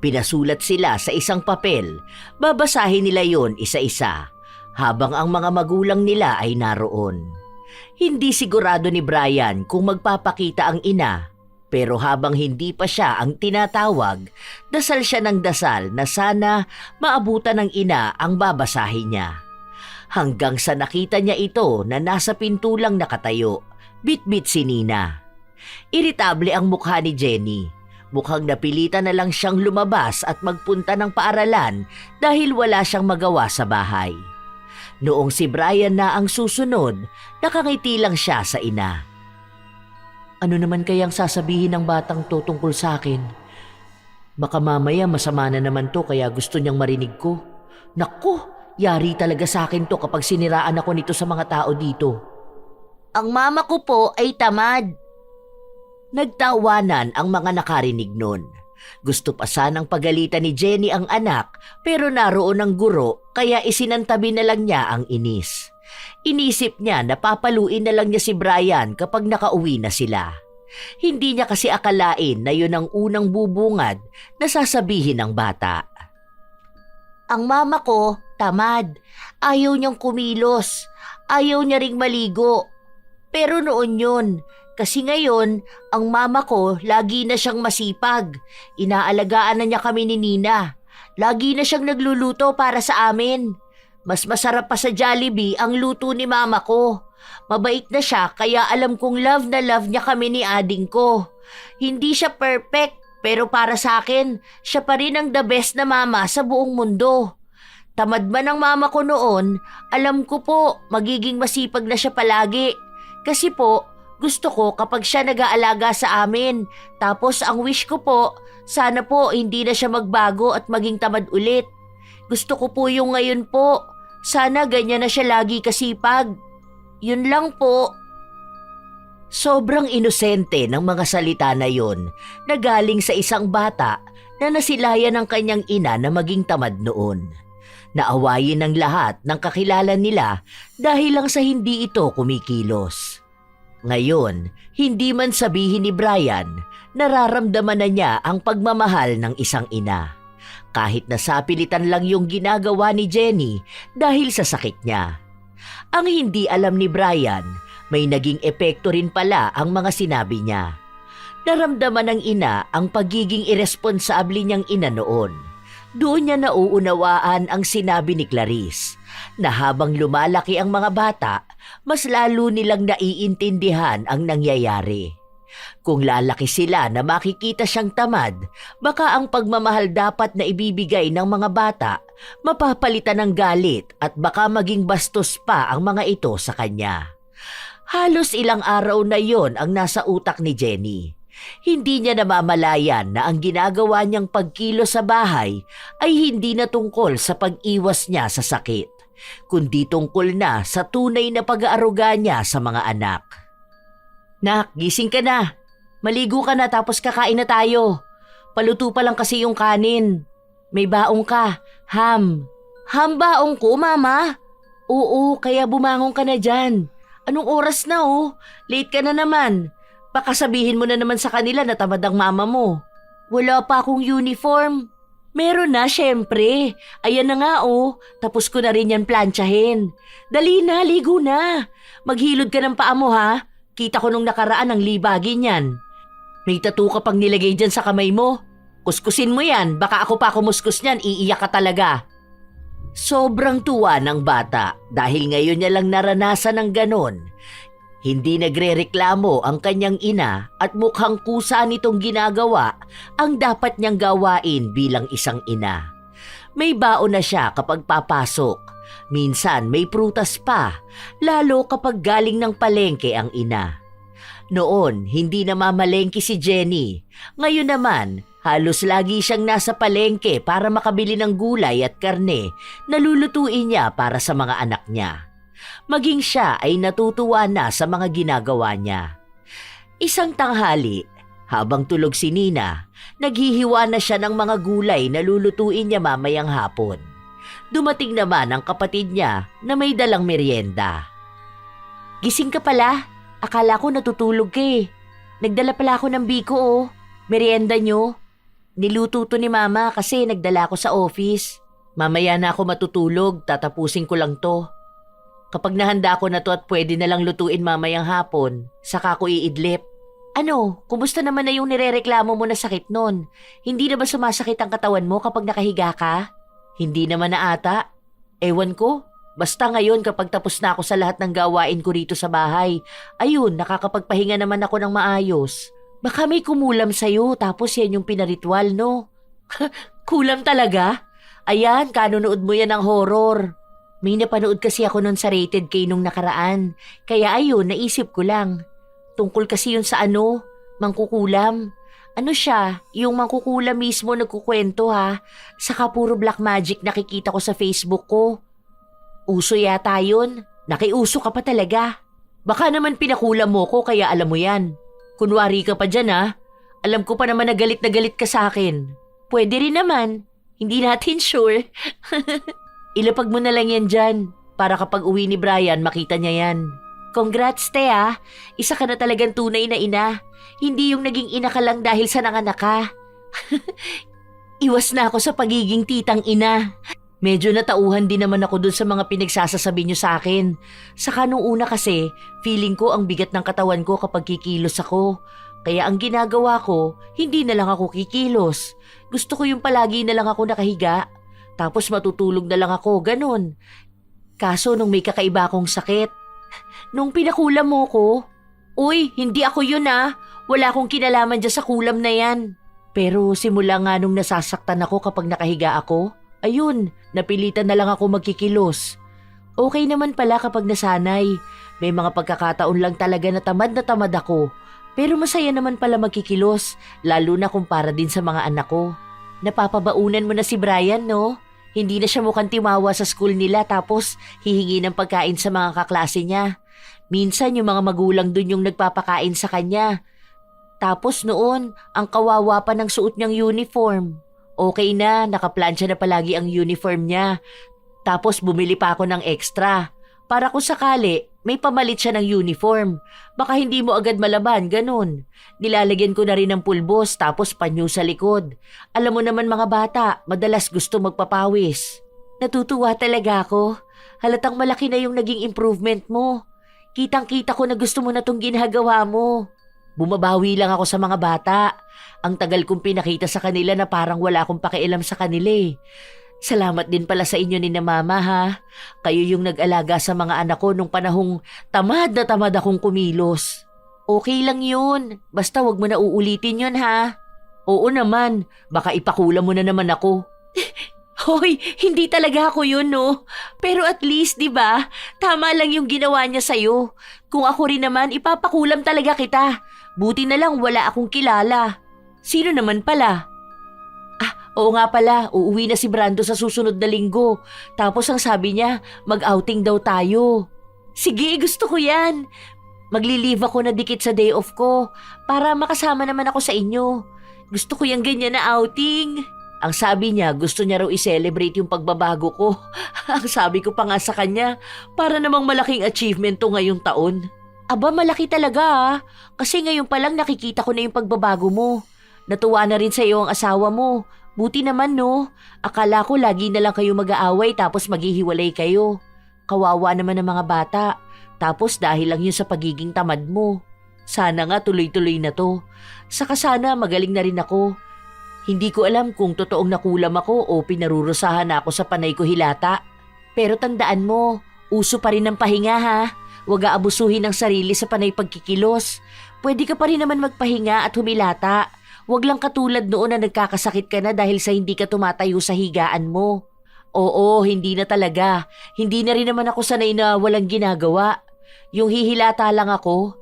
S2: Pinasulat sila sa isang papel. Babasahin nila yon isa-isa habang ang mga magulang nila ay naroon. Hindi sigurado ni Brian kung magpapakita ang ina, pero habang hindi pa siya ang tinatawag, dasal siya ng dasal na sana maabutan ng ina ang babasahin niya. Hanggang sa nakita niya ito na nasa pinto lang nakatayo, bit-bit si Nina. Iritable ang mukha ni Jenny. Mukhang napilitan na lang siyang lumabas at magpunta ng paaralan dahil wala siyang magawa sa bahay. Noong si Brian na ang susunod, nakangiti lang siya sa ina.
S1: Ano naman kayang sasabihin ng batang to tungkol sa akin? Baka mamaya masama na naman to kaya gusto niyang marinig ko. Naku, yari talaga sa akin to kapag siniraan ako nito sa mga tao dito.
S2: Ang mama ko po ay tamad. Nagtawanan ang mga nakarinig nun. Gusto pa sanang pagalitan ni Jenny ang anak pero naroon ang guro kaya isinantabi na lang niya ang inis. Inisip niya na papaluin na lang niya si Brian kapag nakauwi na sila. Hindi niya kasi akalain na yun ang unang bubungad na sasabihin ng bata.
S1: Ang mama ko, tamad. Ayaw niyang kumilos. Ayaw niya ring maligo. Pero noon yun. Kasi ngayon, ang mama ko lagi na siyang masipag. Inaalagaan na niya kami ni Nina. Lagi na siyang nagluluto para sa amin. Mas masarap pa sa Jollibee ang luto ni mama ko. Mabait na siya kaya alam kong love na love niya kami ni ading ko. Hindi siya perfect pero para sa akin, siya pa rin ang the best na mama sa buong mundo. Tamad man ang mama ko noon, alam ko po magiging masipag na siya palagi. Kasi po, gusto ko kapag siya nag-aalaga sa amin. Tapos ang wish ko po, sana po hindi na siya magbago at maging tamad ulit. Gusto ko po yung ngayon po. Sana ganyan na siya lagi kasipag. Yun lang po.
S2: Sobrang inosente ng mga salita na yon na galing sa isang bata na nasilayan ng kanyang ina na maging tamad noon. Naawayin ng lahat ng kakilala nila dahil lang sa hindi ito kumikilos. Ngayon, hindi man sabihin ni Brian, nararamdaman na niya ang pagmamahal ng isang ina. Kahit nasapilitan lang yung ginagawa ni Jenny dahil sa sakit niya. Ang hindi alam ni Brian, may naging epekto rin pala ang mga sinabi niya. Naramdaman ng ina ang pagiging iresponsable niyang ina noon. Doon niya nauunawaan ang sinabi ni Clarice na habang lumalaki ang mga bata, mas lalo nilang naiintindihan ang nangyayari. Kung lalaki sila na makikita siyang tamad, baka ang pagmamahal dapat na ibibigay ng mga bata, mapapalitan ng galit at baka maging bastos pa ang mga ito sa kanya. Halos ilang araw na yon ang nasa utak ni Jenny. Hindi niya namamalayan na ang ginagawa niyang pagkilo sa bahay ay hindi na tungkol sa pag-iwas niya sa sakit, kundi tungkol na sa tunay na pag-aaruga niya sa mga anak. Nak, gising ka na. Maligo ka na tapos kakain na tayo. Paluto pa lang kasi yung kanin. May baong ka, ham. Ham baong ko, Mama? Oo, kaya bumangon ka na dyan. Anong oras na oh? Late ka na naman. Baka sabihin mo na naman sa kanila na tamad ang mama mo. Wala pa akong uniform.
S1: Meron na, syempre. Ayan na nga oh, tapos ko na rin yan plantsahin. Dali na, ligo na. Maghilod ka ng paa mo ha. Kita ko nung nakaraan ang libagin yan. May tattoo ka pang nilagay dyan sa kamay mo. Kuskusin mo yan, baka ako pa kumuskus niyan, iiyak ka talaga. Sobrang tuwa ng bata dahil ngayon niya lang naranasan ng ganon. Hindi nagrereklamo ang kanyang ina at mukhang kusa nitong ginagawa ang dapat niyang gawain bilang isang ina. May baon na siya kapag papasok. Minsan may prutas pa, lalo kapag galing ng palengke ang ina. Noon, hindi na mamalengke si Jenny. Ngayon naman, halos lagi siyang nasa palengke para makabili ng gulay at karne na lulutuin niya para sa mga anak niya. Maging siya ay natutuwa na sa mga ginagawa niya. Isang tanghali, habang tulog si Nina, naghihiwa na siya ng mga gulay na lulutuin niya mamayang hapon. Dumating naman ang kapatid niya na may dalang merienda. Gising ka pala, akala ko natutulog ka eh. Nagdala pala ako ng biko oh, merienda niyo. Niluto to ni mama kasi nagdala ko sa office. Mamaya na ako matutulog, tatapusin ko lang to. Kapag nahanda ko na to at pwede na lang lutuin mamayang hapon, saka ko iidlip. Ano, kumusta naman na yung nirereklamo mo na sakit nun? Hindi na ba sumasakit ang katawan mo kapag nakahiga ka? Hindi naman na ata. Ewan ko, basta ngayon kapag tapos na ako sa lahat ng gawain ko rito sa bahay, ayun, nakakapagpahinga naman ako ng maayos. Baka may kumulam sa'yo tapos yan yung pinaritwal, no? Kulam talaga? Ayan, kanunood mo yan ng horror. May napanood kasi ako nun sa Rated K nung nakaraan. Kaya ayun, naisip ko lang. Tungkol kasi yun sa mangkukulam. Ano siya, yung mangkukulam mismo nagkukwento ha. Saka puro black magic nakikita ko sa Facebook ko. Uso yata yun. Nakiuso ka pa talaga. Baka naman pinakulam mo ko kaya alam mo yan. Kunwari ka pa dyan ha. Alam ko pa naman na galit ka sa akin. Pwede rin naman. Hindi natin sure. Ilapag mo na lang yan dyan para kapag uwi ni Brian makita niya yan. Congrats te ah. Isa ka na talagang tunay na ina. Hindi yung naging ina ka lang dahil sa nanganak ka. Iwas na ako sa pagiging titang ina. Medyo natauhan din naman ako dun sa mga pinagsasasabi niyo sa akin. Saka nung una kasi, feeling ko ang bigat ng katawan ko kapag kikilos ako. Kaya ang ginagawa ko, hindi na lang ako kikilos. Gusto ko yung palagi na lang ako nakahiga. Tapos matutulog na lang ako, ganun. Kaso nung may kakaiba akong sakit, nung pinakulam mo ko, uy, hindi ako yun ah. Wala akong kinalaman dyan sa kulam na yan. Pero simula nga nung nasasaktan ako kapag nakahiga ako, ayun, napilitan na lang ako magkikilos. Okay naman pala kapag nasanay. May mga pagkakataon lang talaga na tamad ako. Pero masaya naman pala magkikilos, lalo na kumpara din sa mga anak ko. Napapabaunan mo na si Brian, no? Hindi na siya mukhang timawa sa school nila tapos hihingi ng pagkain sa mga kaklase niya. Minsan yung mga magulang dun yung nagpapakain sa kanya. Tapos noon, ang kawawa pa ng suot niyang uniform. Okay na, nakaplansya na palagi ang uniform niya. Tapos bumili pa ako ng extra. Para kung sakali, may pamalit siya ng uniform. Baka hindi mo agad malaban, ganun. Nilalagyan ko na rin ng pulbos tapos panyo sa likod. Alam mo naman mga bata, madalas gusto magpapawis. Natutuwa talaga ako. Halatang malaki na yung naging improvement mo. Kitang-kita ko na gusto mo na tong ginagawa mo. Bumabawi lang ako sa mga bata. Ang tagal kong pinakita sa kanila na parang wala akong pakialam sa kanila eh. Salamat din pala sa inyo ni na mama ha. Kayo yung nag-alaga sa mga anak ko nung panahong tamad na tamad akong kumilos. Okay lang yun. Basta wag mo na uulitin yun ha. Oo naman. Baka ipakulam mo na naman ako. Hoy, hindi talaga ako yun no. Pero at least, di ba? Tama lang yung ginawa niya sa'yo. Kung ako rin naman, ipapakulam talaga kita. Buti na lang wala akong kilala. Sino naman pala? Oo nga pala, uuwi na si Brando sa susunod na linggo. Tapos ang sabi niya, mag-outing daw tayo. Sige, gusto ko yan. Magli-leave ako na dikit sa day off ko para makasama naman ako sa inyo. Gusto ko yung ganyan na outing. Ang sabi niya, gusto niya raw i-celebrate yung pagbabago ko. Ang sabi ko pa nga sa kanya, para namang malaking achievement to ngayong taon. Aba, malaki talaga ah. Kasi ngayon pa lang nakikita ko na yung pagbabago mo. Natuwa na rin sa iyo ang asawa mo. Buti naman no, akala ko lagi na lang kayo mag-aaway tapos maghihiwalay kayo. Kawawa naman ng mga bata, tapos dahil lang yun sa pagiging tamad mo. Sana nga tuloy-tuloy na to. Saka sana magaling na rin ako. Hindi ko alam kung totoong nakulam ako o pinarurusahan ako sa panay ko hilata. Pero tandaan mo, uso pa rin ang pahinga ha. Huwag aabusuhin ang sarili sa panay pagkikilos. Pwede ka pa rin naman magpahinga at humilata. Huwag lang katulad noon na nagkakasakit ka na dahil sa hindi ka tumatayo sa higaan mo. Oo, hindi na talaga. Hindi na rin naman ako sanay na walang ginagawa. Yung hihilata lang ako.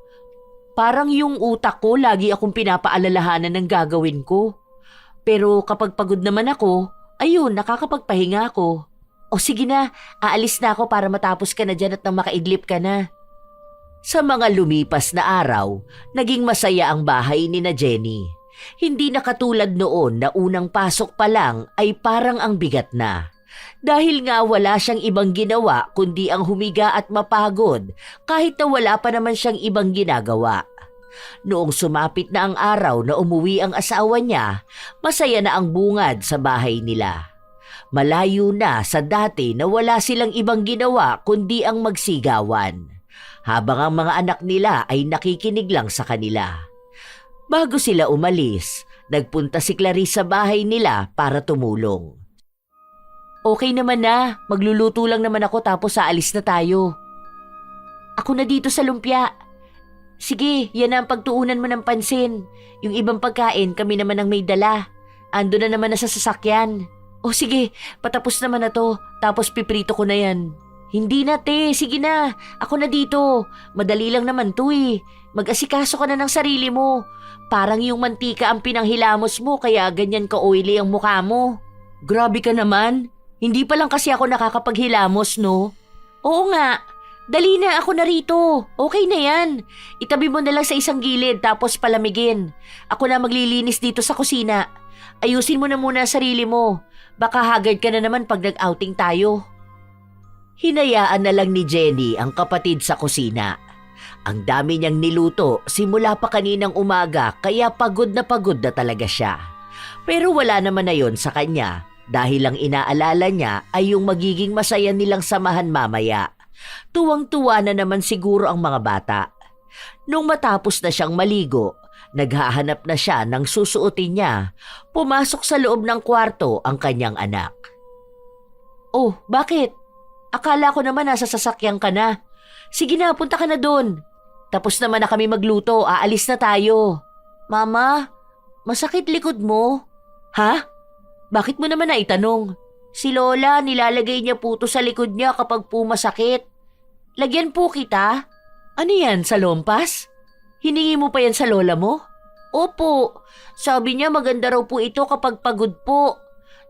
S1: Parang yung utak ko lagi akong pinapaalalahanan ng gagawin ko. Pero kapag pagod naman ako, ayun, nakakapagpahinga ako. O sige na, aalis na ako para matapos ka na dyan at nang makaidlip ka na. Sa mga lumipas na araw, naging masaya ang bahay ni na Jenny. Hindi na katulad noon na unang pasok pa lang ay parang ang bigat na. Dahil nga wala siyang ibang ginawa kundi ang humiga at mapagod kahit na wala pa naman siyang ibang ginagawa. Noong sumapit na ang araw na umuwi ang asawa niya, masaya na ang bungad sa bahay nila. Malayo na sa dati na wala silang ibang ginawa kundi ang magsigawan, habang ang mga anak nila ay nakikinig lang sa kanila. Bago sila umalis, nagpunta si Clarice sa bahay nila para tumulong. Okay naman na, magluluto lang naman ako tapos aalis na tayo. Ako na dito sa lumpia. Sige, yan na ang pagtuunan mo ng pansin. Yung ibang pagkain kami naman ang may dala. Ando na naman na sa sasakyan. O sige, patapos naman na to, tapos piprito ko na yan. Hindi na te, sige na, ako na dito. Madali lang naman to eh. Mag-asikaso ka na ng sarili mo. Parang yung mantika ang pinanghilamos mo kaya ganyan ka-oily ang mukha mo. Grabe ka naman. Hindi pa lang kasi ako nakakapaghilamos, no? Oo nga. Dali na, ako na rito. Okay na yan. Itabi mo na lang sa isang gilid tapos palamigin. Ako na maglilinis dito sa kusina. Ayusin mo na muna ang sarili mo. Baka haggard ka na naman pag nag-outing tayo. Hinayaan na lang ni Jenny ang kapatid sa kusina. Ang dami niyang niluto simula pa kaninang umaga kaya pagod na talaga siya. Pero wala naman na yon sa kanya dahil ang inaalala niya ay yung magiging masaya nilang samahan mamaya. Tuwang-tuwa na naman siguro ang mga bata. Nung matapos na siyang maligo, naghahanap na siya ng susuotin niya. Pumasok sa loob ng kwarto ang kanyang anak. Oh, bakit? Akala ko naman nasa sasakyan ka na. Sige na, punta ka na doon. Tapos naman na kami magluto, aalis na tayo. Mama, masakit likod mo? Ha? Bakit mo naman naitanong? Si Lola, nilalagay niya puto sa likod niya kapag po masakit. Lagyan po kita? Ano yan, sa lompas? Hiningi mo pa yan sa lola mo? Opo, sabi niya maganda raw po ito kapag pagod po.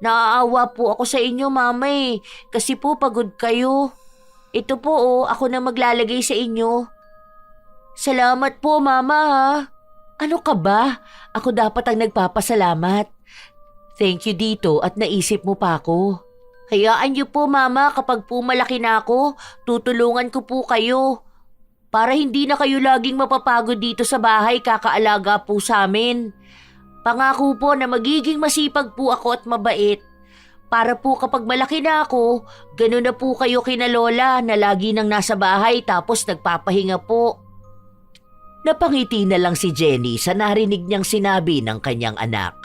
S1: Naaawa po ako sa inyo, mama eh, kasi po pagod kayo. Ito po oh, ako na maglalagay sa inyo. Salamat po, mama ha. Ano ka ba? Ako dapat ang nagpapasalamat. Thank you dito at naisip mo pa ako. Hayaan niyo po, mama, kapag po malaki na ako, tutulungan ko po kayo. Para hindi na kayo laging mapapagod dito sa bahay kakaalaga po sa amin. Pangako po na magiging masipag po ako at mabait. Para po kapag malaki na ako, ganun na po kayo kina Lola na lagi nang nasa bahay tapos nagpapahinga po. Napangiti na lang si Jenny sa narinig niyang sinabi ng kanyang anak.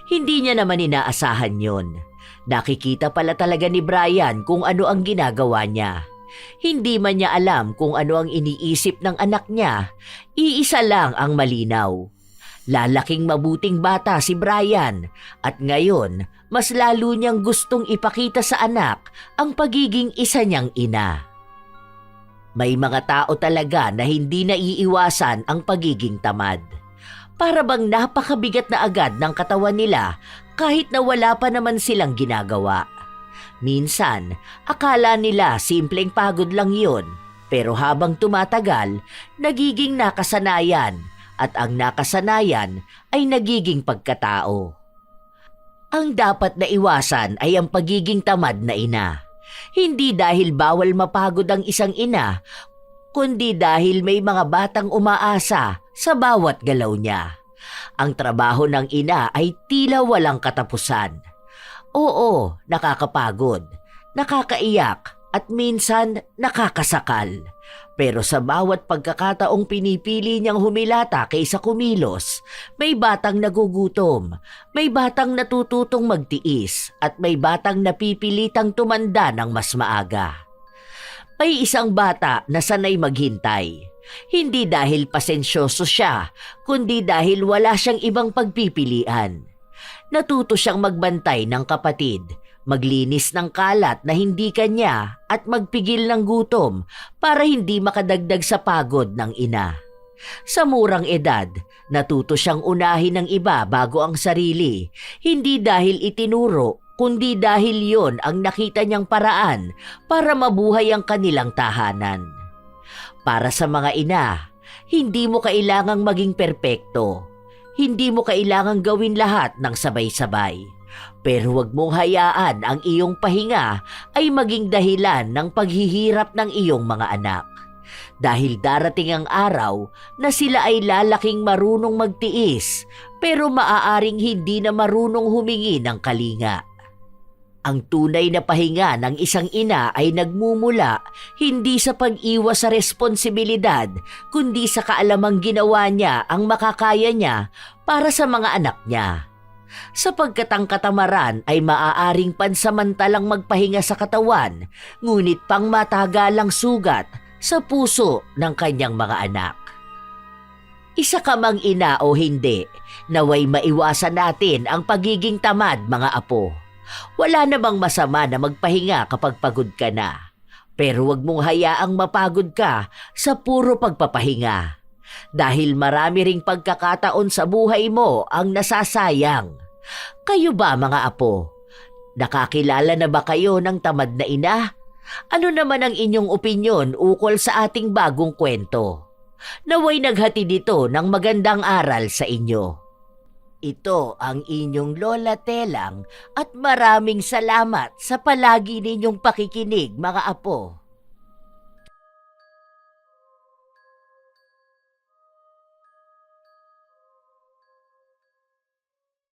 S1: Hindi niya naman inaasahan yon. Nakikita pala talaga ni Brian kung ano ang ginagawa niya. Hindi man niya alam kung ano ang iniisip ng anak niya. Iisa lang ang malinaw. Lalaking mabuting bata si Brian at ngayon mas lalo niyang gustong ipakita sa anak ang pagiging isa niyang ina. May mga tao talaga na hindi naiiwasan ang pagiging tamad. Para bang napakabigat na agad ng katawan nila kahit na wala pa naman silang ginagawa. Minsan, akala nila simpleng pagod lang yun, pero habang tumatagal, nagiging nakasanayan at ang nakasanayan ay nagiging pagkatao. Ang dapat na iwasan ay ang pagiging tamad na ina. Hindi dahil bawal mapagod ang isang ina, kundi dahil may mga batang umaasa sa bawat galaw niya.
S2: Ang trabaho ng ina ay tila walang katapusan. Oo, nakakapagod, nakakaiyak at minsan nakakasakal. Pero sa bawat pagkakataong pinipili niyang humilata kaysa kumilos, may batang nagugutom, may batang natututong magtiis at may batang napipilitang tumanda ng mas maaga. May isang bata na sanay maghintay. Hindi dahil pasensyoso siya, kundi dahil wala siyang ibang pagpipilian. Natuto siyang magbantay ng kapatid, maglinis ng kalat na hindi kanya at magpigil ng gutom para hindi makadagdag sa pagod ng ina. Sa murang edad, natuto siyang unahin ng iba bago ang sarili, hindi dahil itinuro, kundi dahil yon ang nakita niyang paraan para mabuhay ang kanilang tahanan. Para sa mga ina, hindi mo kailangang maging perpekto. Hindi mo kailangang gawin lahat ng sabay-sabay. Pero huwag mong hayaan ang iyong pahinga ay maging dahilan ng paghihirap ng iyong mga anak. Dahil darating ang araw na sila ay lalaking marunong magtiis, pero maaaring hindi na marunong humingi ng kalinga. Ang tunay na pahinga ng isang ina ay nagmumula hindi sa pag-iwas sa responsibilidad, kundi sa kaalamang ginawa niya ang makakaya niya para sa mga anak niya. Sapagkat ang katamaran ay maaaring pansamantalang magpahinga sa katawan, ngunit pang matagalang sugat sa puso ng kanyang mga anak. Isa ka mang ina o hindi, naway maiwasan natin ang pagiging tamad, mga apo. Wala namang masama na magpahinga kapag pagod ka na. Pero huwag mong hayaang mapagod ka sa puro pagpapahinga. Dahil marami ring pagkakataon sa buhay mo ang nasasayang. Kayo ba, mga apo? Nakakilala na ba kayo ng tamad na ina? Ano naman ang inyong opinyon ukol sa ating bagong kwento? Naway naghati dito ng magandang aral sa inyo. Ito ang inyong Lola Telang at maraming salamat sa palagi ninyong pakikinig, mga apo.